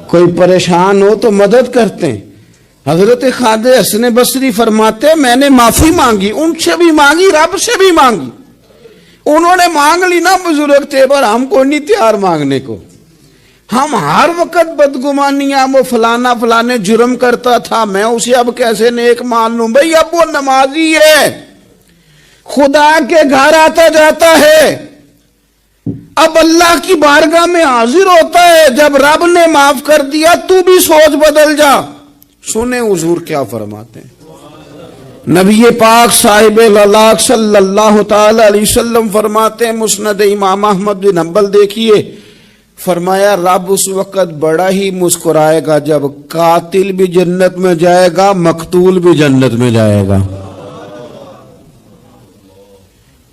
کوئی پریشان ہو تو مدد کرتے ہیں۔ حضرت خواجہ حسن بصری فرماتے ہیں میں نے معافی مانگی، ان سے بھی مانگی، رب سے بھی مانگی۔ انہوں نے مانگ لی نا بزرگ تھے، پر ہم کو نہیں تیار مانگنے کو۔ ہم ہر وقت بدگمانیاں، وہ فلانا فلانے جرم کرتا تھا، میں اسے اب کیسے نیک مان لوں؟ بھئی اب وہ نمازی ہے، خدا کے گھر آتا جاتا ہے، اب اللہ کی بارگاہ میں حاضر ہوتا ہے، جب رب نے معاف کر دیا تو بھی سوچ بدل جا۔ سنیں حضور کیا فرماتے ہیں۔ نبی پاک صاحب الالاق صلی اللہ تعالی علیہ وسلم فرماتے ہیں، مسند امام احمد بن حنبل دیکھیے، فرمایا رب اس وقت بڑا ہی مسکرائے گا جب قاتل بھی جنت میں جائے گا، مقتول بھی جنت میں جائے گا۔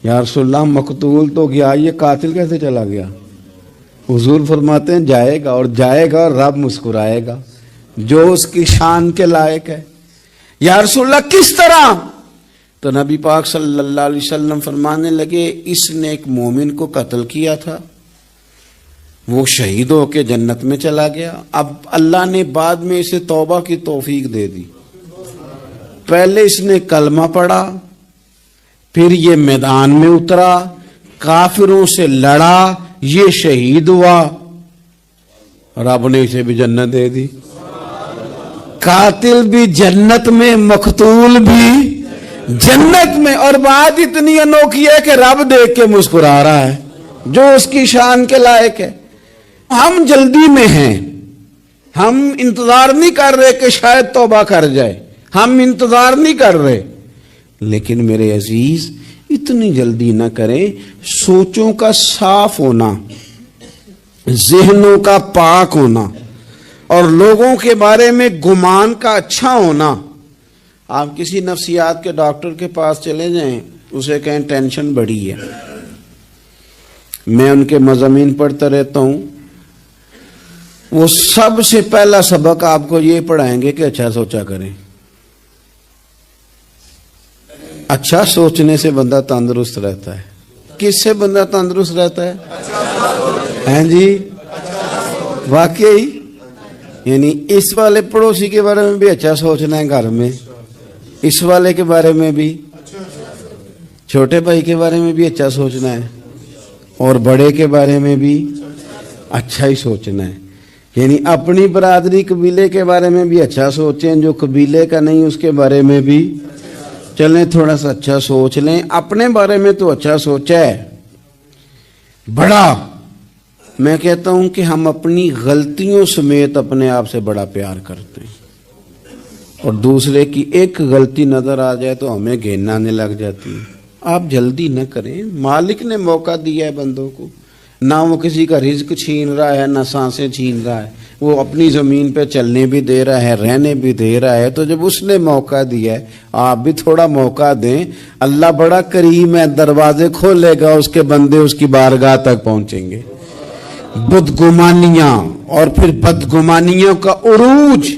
یا رسول اللہ مقتول تو گیا، یہ قاتل کیسے چلا گیا؟ حضور فرماتے ہیں جائے گا، اور جائے گا اور رب مسکرائے گا، جو اس کی شان کے لائق ہے۔ یا رسول اللہ کس طرح؟ تو نبی پاک صلی اللہ علیہ وسلم فرمانے لگے اس نے ایک مومن کو قتل کیا تھا، وہ شہید ہو کے جنت میں چلا گیا، اب اللہ نے بعد میں اسے توبہ کی توفیق دے دی۔ پہلے اس نے کلمہ پڑھا، پھر یہ میدان میں اترا، کافروں سے لڑا، یہ شہید ہوا، رب نے اسے بھی جنت دے دی۔ قاتل بھی جنت میں، مقتول بھی جنت میں، اور بات اتنی انوکھی ہے کہ رب دیکھ کے مسکرا رہا ہے، جو اس کی شان کے لائق ہے۔ ہم جلدی میں ہیں، ہم انتظار نہیں کر رہے کہ شاید توبہ کر جائے، ہم انتظار نہیں کر رہے، لیکن میرے عزیز اتنی جلدی نہ کریں۔ سوچوں کا صاف ہونا، ذہنوں کا پاک ہونا، اور لوگوں کے بارے میں گمان کا اچھا ہونا۔ آپ کسی نفسیات کے ڈاکٹر کے پاس چلے جائیں، اسے کہیں ٹینشن بڑی ہے، میں ان کے مضامین پڑھتا رہتا ہوں، وہ سب سے پہلا سبق آپ کو یہ پڑھائیں گے کہ اچھا سوچا کریں۔ اچھا سوچنے سے بندہ تندرست رہتا ہے. کس سے بندہ تندرست رہتا ہے؟ ہیں جی واقعی. یعنی اس والے پڑوسی کے بارے میں بھی اچھا سوچنا ہے گھر میں, اس والے کے بارے میں بھی, چھوٹے بھائی کے بارے میں بھی اچھا سوچنا ہے, اور بڑے کے بارے میں بھی اچھا ہی سوچنا ہے. یعنی اپنی برادری قبیلے کے بارے میں بھی اچھا سوچیں, جو قبیلے کا نہیں اس کے بارے میں بھی چلیں تھوڑا سا اچھا سوچ لیں. اپنے بارے میں تو اچھا سوچا ہے. بڑا میں کہتا ہوں کہ ہم اپنی غلطیوں سمیت اپنے آپ سے بڑا پیار کرتے ہیں, اور دوسرے کی ایک غلطی نظر آ جائے تو ہمیں گھن آنے لگ جاتی ہے. آپ جلدی نہ کریں, مالک نے موقع دیا ہے بندوں کو, نہ وہ کسی کا رزق چھین رہا ہے, نہ سانسیں چھین رہا ہے, وہ اپنی زمین پہ چلنے بھی دے رہا ہے, رہنے بھی دے رہا ہے. تو جب اس نے موقع دیا ہے آپ بھی تھوڑا موقع دیں. اللہ بڑا کریم ہے, دروازے کھولے گا, اس کے بندے اس کی بارگاہ تک پہنچیں گے. بدگمانیاں اور پھر بدگمانیوں کا عروج,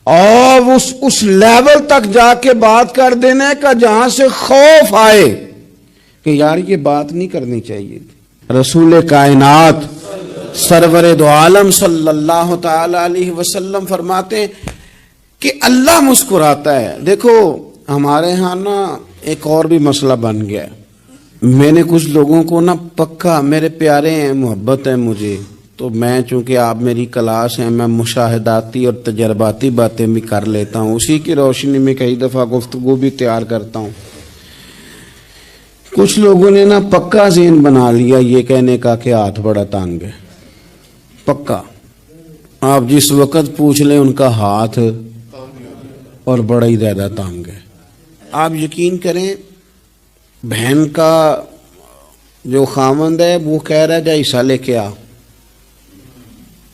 اور اس لیول تک جا کے بات کر دینے کا جہاں سے خوف آئے کہ یار یہ بات نہیں کرنی چاہیے تھی. رسول کائنات سرور دو عالم صلی اللہ تعالی علیہ وسلم فرماتے ہیں کہ اللہ مسکراتا ہے. دیکھو ہمارے ہاں نا ایک اور بھی مسئلہ بن گیا ہے. میں نے کچھ لوگوں کو نا پکا, میرے پیارے ہیں, محبت ہے مجھے, تو میں چونکہ آپ میری کلاس ہیں, میں مشاہداتی اور تجرباتی باتیں بھی کر لیتا ہوں, اسی کی روشنی میں کئی دفعہ گفتگو بھی تیار کرتا ہوں. کچھ لوگوں نے نا پکا ذہن بنا لیا یہ کہنے کا کہ ہاتھ بڑا تانگ ہے. پکا آپ جس وقت پوچھ لیں ان کا ہاتھ اور بڑا ہی زیادہ تانگ ہے. آپ یقین کریں بہن کا جو خاوند ہے وہ کہہ رہا ہے جا حصہ لے کے آ,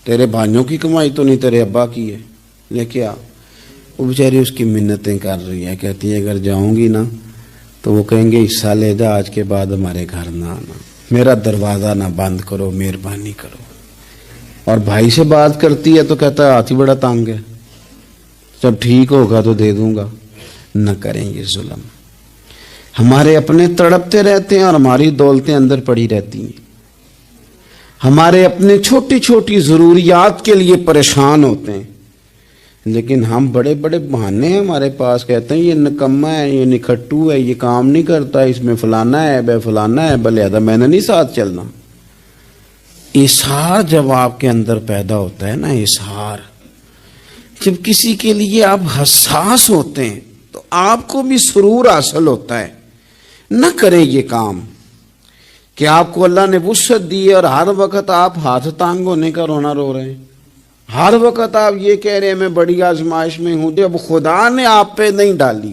تیرے بھائیوں کی کمائی تو نہیں تیرے ابا کی ہے, لے کے آ. وہ بیچاری اس کی منتیں کر رہی ہے, کہتی ہے اگر جاؤں گی نا تو وہ کہیں گے حصہ لے جا, آج کے بعد ہمارے گھر نہ آنا, میرا دروازہ نہ بند کرو, مہربانی کرو. اور بھائی سے بات کرتی ہے تو کہتا ہے ہاتھ ہی بڑا تانگ ہے, جب ٹھیک ہوگا تو دے دوں گا. نہ کریں یہ ظلم. ہمارے اپنے تڑپتے رہتے ہیں اور ہماری دولتیں اندر پڑی رہتی ہیں. ہمارے اپنے چھوٹی چھوٹی ضروریات کے لیے پریشان ہوتے ہیں, لیکن ہم بڑے بڑے بہانے ہیں ہمارے پاس. کہتے ہیں یہ نکما ہے, یہ نکھٹو ہے, یہ کام نہیں کرتا, اس میں فلانا ہے, بے فلانا ہے, لہذا میں نے نہیں ساتھ چلنا. اظہار جب آپ کے اندر پیدا ہوتا ہے نا, اظہار, جب کسی کے لیے آپ حساس ہوتے ہیں تو آپ کو بھی سرور حاصل ہوتا ہے. نہ کریں یہ کام کہ آپ کو اللہ نے وسعت دی ہے اور ہر وقت آپ ہاتھ تانگ ہونے کا رونا رو رہے ہیں. ہر وقت آپ یہ کہہ رہے ہیں میں بڑی آزمائش میں ہوں. جب خدا نے آپ پہ نہیں ڈالی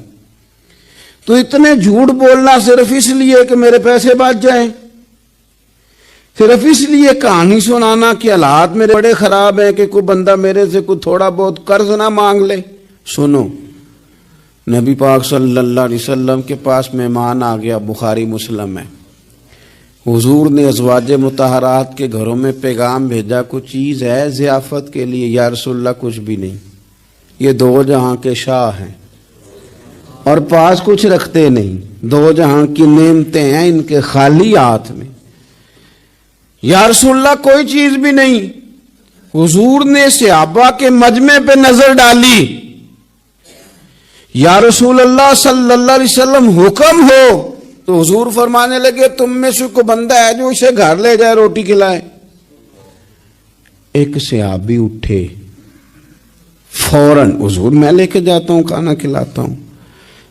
تو اتنے جھوٹ بولنا صرف اس لیے کہ میرے پیسے بچ جائیں, صرف اس لیے کہانی سنانا کہ حالات میرے بڑے خراب ہیں کہ کوئی بندہ میرے سے کوئی تھوڑا بہت قرض نہ مانگ لے. سنو, نبی پاک صلی اللہ علیہ وسلم کے پاس مہمان آ گیا, بخاری مسلم ہے. حضور نے ازواج مطہرات کے گھروں میں پیغام بھیجا, کچھ چیز ہے ضیافت کے لیے. یا رسول اللہ کچھ بھی نہیں, یہ دو جہاں کے شاہ ہیں اور پاس کچھ رکھتے نہیں, دو جہاں کی نعمتیں ہیں ان کے خالی ہاتھ میں. یا رسول اللہ کوئی چیز بھی نہیں. حضور نے صحابہ کے مجمع پہ نظر ڈالی, یا رسول اللہ صلی اللہ علیہ وسلم حکم ہو. تو حضور فرمانے لگے تم میں سے کوئی بندہ ہے جو اسے گھر لے جائے روٹی کھلائے. ایک صحابی اٹھے فوراً, حضور میں لے کے جاتا ہوں کھانا کھلاتا ہوں.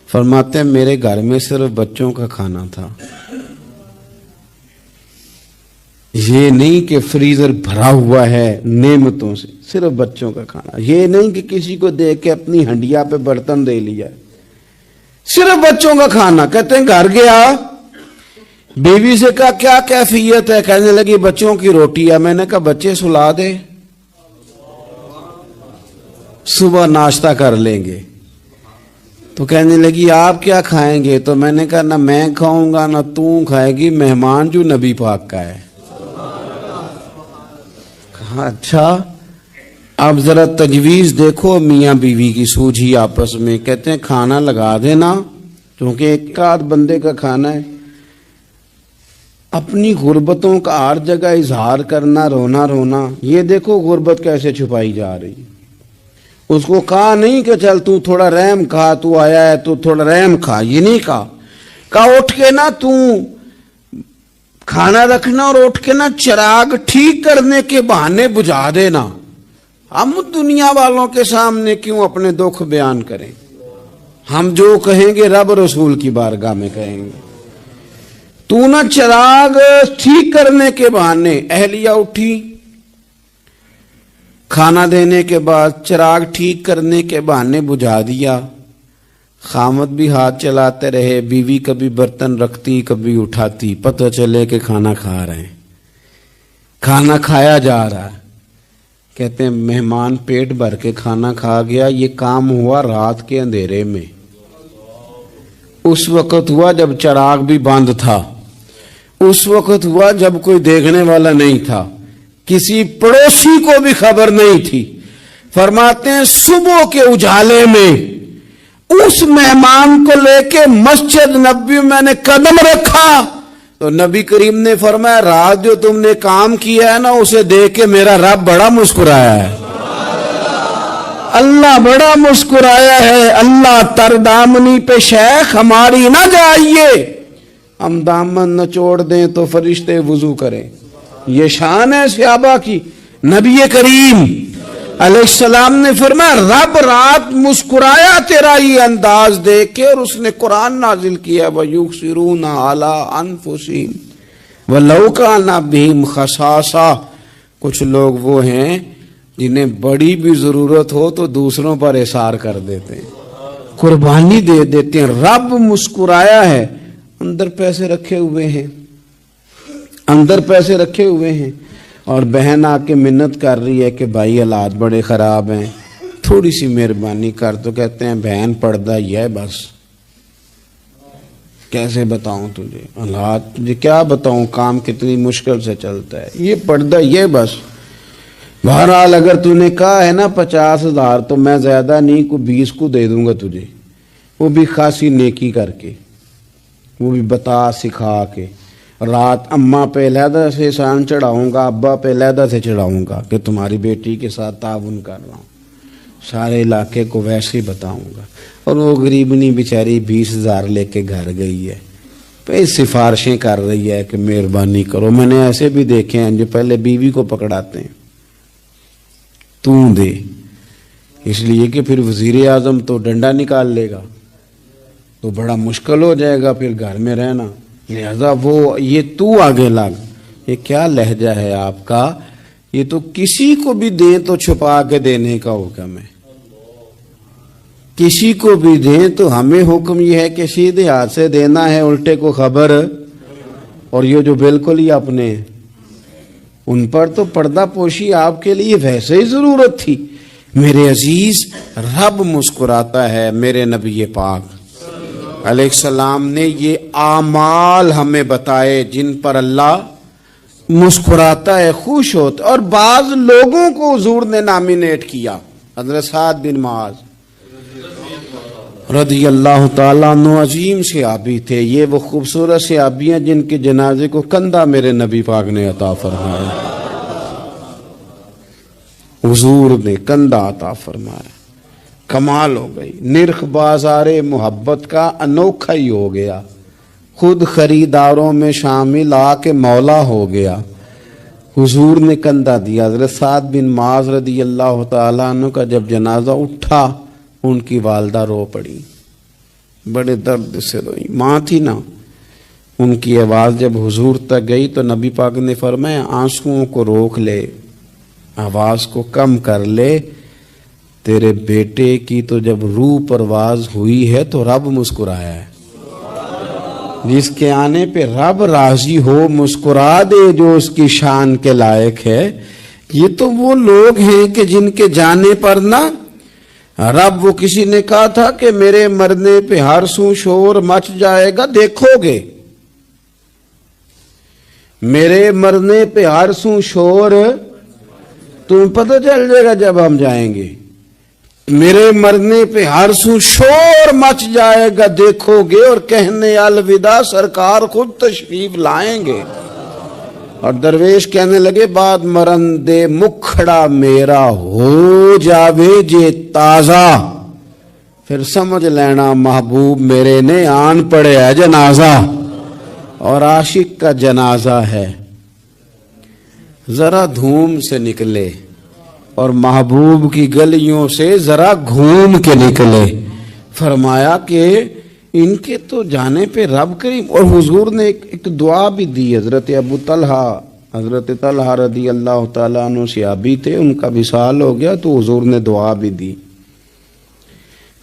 فرماتے ہیں میرے گھر میں صرف بچوں کا کھانا تھا, یہ نہیں کہ فریزر بھرا ہوا ہے نعمتوں سے, صرف بچوں کا کھانا. یہ نہیں کہ کسی کو دیکھ کے اپنی ہنڈیا پہ برتن دے لیا, صرف بچوں کا کھانا. کہتے ہیں گھر گیا, بیوی سے کہا کیا کیفیت ہے, کہنے لگی بچوں کی روٹی ہے. میں نے کہا بچے سلا دے, صبح ناشتہ کر لیں گے. تو کہنے لگی آپ کیا کھائیں گے؟ تو میں نے کہا نہ میں کھاؤں گا نہ تو کھائے گی, مہمان جو نبی پاک کا ہے. کہا اچھا اب ذرا تجویز دیکھو میاں بیوی کی سوجھی آپس میں. کہتے ہیں کھانا لگا دینا کیونکہ ایک آدھ بندے کا کھانا ہے. اپنی غربتوں کا ہر جگہ اظہار کرنا، رونا رونا. یہ دیکھو غربت کیسے چھپائی جا رہی. اس کو کہا نہیں کہ چل تو تھوڑا رحم کھا، تو آیا ہے تو تھوڑا رحم کھا، یہ نہیں کہا اٹھ کے نا تو کھانا رکھنا اور اٹھ کے نا چراغ ٹھیک کرنے کے بہانے بجھا دینا. ہم دنیا والوں کے سامنے کیوں اپنے دکھ بیان کریں؟ ہم جو کہیں گے رب رسول کی بارگاہ میں کہیں گے. تو نا چراغ ٹھیک کرنے کے بہانے، اہلیہ اٹھی کھانا دینے کے بعد چراغ ٹھیک کرنے کے بہانے بجھا دیا. خامد بھی ہاتھ چلاتے رہے، بیوی کبھی برتن رکھتی کبھی اٹھاتی، پتہ چلے کہ کھانا کھا رہے ہیں، کھانا کھایا جا رہا ہے. کہتے ہیں مہمان پیٹ بھر کے کھانا کھا گیا. یہ کام ہوا رات کے اندھیرے میں، اس وقت ہوا جب چراغ بھی بند تھا، اس وقت ہوا جب کوئی دیکھنے والا نہیں تھا، کسی پڑوسی کو بھی خبر نہیں تھی. فرماتے ہیں صبح کے اجالے میں اس مہمان کو لے کے مسجد نبوی میں نے قدم رکھا تو نبی کریم نے فرمایا رات جو تم نے کام کیا ہے نا اسے دیکھ کے میرا رب بڑا مسکرایا ہے، اللہ بڑا مسکرایا ہے. اللہ تر دامنی پہ شیخ ہماری نہ جائیے، ہم دامن نہ چھوڑ دیں تو فرشتے وضو کریں. یہ شان ہے صحابہ کی. نبی کریم علیہ السلام نے فرمایا رب رات مسکرایا تیرا یہ انداز دیکھ کے، اور اس نے قرآن نازل کیا وَيُؤْثِرُونَ عَلَىٰ أَنفُسِهِمْ وَلَوْ كَانَ بِهِمْ خَصَاصَةٌ. کچھ لوگ وہ ہیں جنہیں بڑی بھی ضرورت ہو تو دوسروں پر اثار کر دیتے ہیں، قربانی دے دیتے ہیں. رب مسکرایا ہے. اندر پیسے رکھے ہوئے ہیں، اندر پیسے رکھے ہوئے ہیں، اور بہن آ کے منت کر رہی ہے کہ بھائی حالات بڑے خراب ہیں، تھوڑی سی مہربانی کر. تو کہتے ہیں بہن پردہ یہ ہے بس. کیسے بتاؤں تجھے حالات، تجھے کیا بتاؤں کام کتنی مشکل سے چلتا ہے، یہ پردہ یہ بس. بہرحال اگر تو نے کہا ہے نا 50,000 تو میں زیادہ نہیں کو 20 کو دے دوں گا تجھے، وہ بھی خاصی نیکی کر کے، وہ بھی بتا سکھا کے. رات اماں پہ علیحدہ سے احسان چڑھاؤں گا، ابا پہ علیحدہ سے چڑھاؤں گا کہ تمہاری بیٹی کے ساتھ تعاون کر رہا ہوں، سارے علاقے کو ویسے ہی بتاؤں گا. اور وہ غریبنی بیچاری 20,000 لے کے گھر گئی ہے، پہ سفارشیں کر رہی ہے کہ مہربانی کرو. میں نے ایسے بھی دیکھے ہیں جو پہلے بیوی کو پکڑاتے ہیں تو دے، اس لیے کہ پھر وزیر اعظم تو ڈنڈا نکال لے گا تو بڑا مشکل ہو جائے گا پھر گھر میں رہنا، لہذا وہ یہ تو آگے لگ. یہ کیا لہجہ ہے آپ کا؟ یہ تو کسی کو بھی دیں تو چھپا کے دینے کا حکم ہے، کسی کو بھی دیں تو ہمیں حکم یہ ہے کہ سیدھے ہاتھ سے دینا ہے، الٹے کو خبر. اور یہ جو بالکل ہی اپنے ان پر تو پردہ پوشی آپ کے لیے ویسے ہی ضرورت تھی. میرے عزیز رب مسکراتا ہے. میرے نبی پاک علیہ السلام نے یہ اعمال ہمیں بتائے جن پر اللہ مسکراتا ہے، خوش ہوتا. اور بعض لوگوں کو حضور نے نامینیٹ کیا. حضرت سعد بن معاذ رضی اللہ تعالیٰ عنہ عظیم صحابی تھے. یہ وہ خوبصورت صحابی ہیں جن کے جنازے کو کندھا میرے نبی پاک نے عطا فرمایا، حضور نے کندھا عطا فرمایا. کمال ہو گئی. نرخ بازار محبت کا انوکھا ہی ہو گیا، خود خریداروں میں شامل آ کے مولا ہو گیا. حضور نے کندھا دیا. حضرت سعد بن معاذ رضی اللہ تعالیٰ عنہ کا جب جنازہ اٹھا ان کی والدہ رو پڑی، بڑے درد سے روئی. ماں تھی نا، ان کی آواز جب حضور تک گئی تو نبی پاک نے فرمایا آنسوؤں کو روک لے، آواز کو کم کر لے. تیرے بیٹے کی تو جب روح پرواز ہوئی ہے تو رب مسکرایا ہے. جس کے آنے پہ رب راضی ہو مسکرا دے جو اس کی شان کے لائق ہے. یہ تو وہ لوگ ہیں کہ جن کے جانے پر نا رب، وہ کسی نے کہا تھا کہ میرے مرنے پہ ہر سو شور مچ جائے گا، دیکھو گے میرے مرنے پہ ہر سو شور تمہیں پتہ چل جائے گا جب ہم جائیں گے. میرے مرنے پہ ہر سو شور مچ جائے گا دیکھو گے، اور کہنے الوداع سرکار خود تشریف لائیں گے۔ اور درویش کہنے لگے بعد مرندے مکھڑا میرا ہو جاوے جے تازہ، پھر سمجھ لینا محبوب میرے نے آن پڑے ہے جنازہ، اور عاشق کا جنازہ ہے۔ ذرا دھوم سے نکلے اور محبوب کی گلیوں سے ذرا گھوم کے نکلے، فرمایا کہ ان کے تو جانے پہ رب کریم، اور حضور نے ایک دعا بھی دی۔ حضرت ابو طلحہ رضی اللہ تعالیٰ عنہ صحابی تھے، ان کا وصال ہو گیا تو حضور نے دعا بھی دی،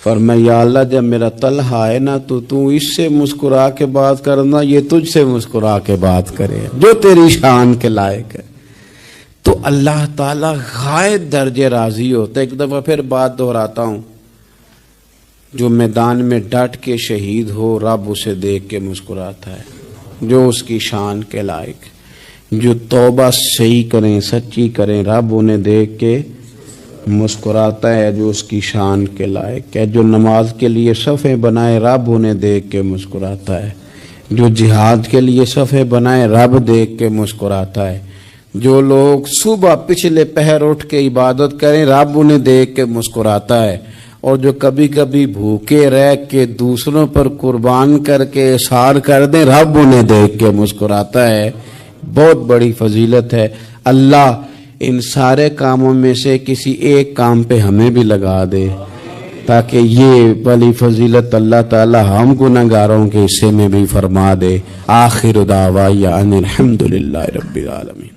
فرمایا یا اللہ جب میرا طلحہ ہے نا تو اس سے مسکرا کے بات کرنا، یہ تجھ سے مسکرا کے بات کرے جو تیری شان کے لائق ہے۔ تو اللہ تعالیٰ غائب درجے راضی ہوتا ہے۔ ایک دفعہ پھر بات دہراتا ہوں، جو میدان میں ڈٹ کے شہید ہو رب اسے دیکھ کے مسکراتا ہے جو اس کی شان کے لائق۔ جو توبہ صحیح کریں سچی کریں رب انہیں دیکھ کے مسکراتا ہے جو اس کی شان کے لائق ہے۔ جو نماز کے لیے صفیں بنائے رب انہیں دیکھ کے مسکراتا ہے۔ جو جہاد کے لیے صفیں بنائے رب دیکھ کے مسکراتا ہے۔ جو لوگ صبح پچھلے پہر اٹھ کے عبادت کریں رب انہیں دیکھ کے مسکراتا ہے۔ اور جو کبھی کبھی بھوکے رہ کے دوسروں پر قربان کر کے اثار کر دیں رب انہیں دیکھ کے مسکراتا ہے۔ بہت بڑی فضیلت ہے۔ اللہ ان سارے کاموں میں سے کسی ایک کام پہ ہمیں بھی لگا دے تاکہ یہ بڑی فضیلت اللہ تعالی ہم گناہگاروں کے حصے میں بھی فرما دے۔ آخر دعوانا ان الحمد للہ رب العالمین۔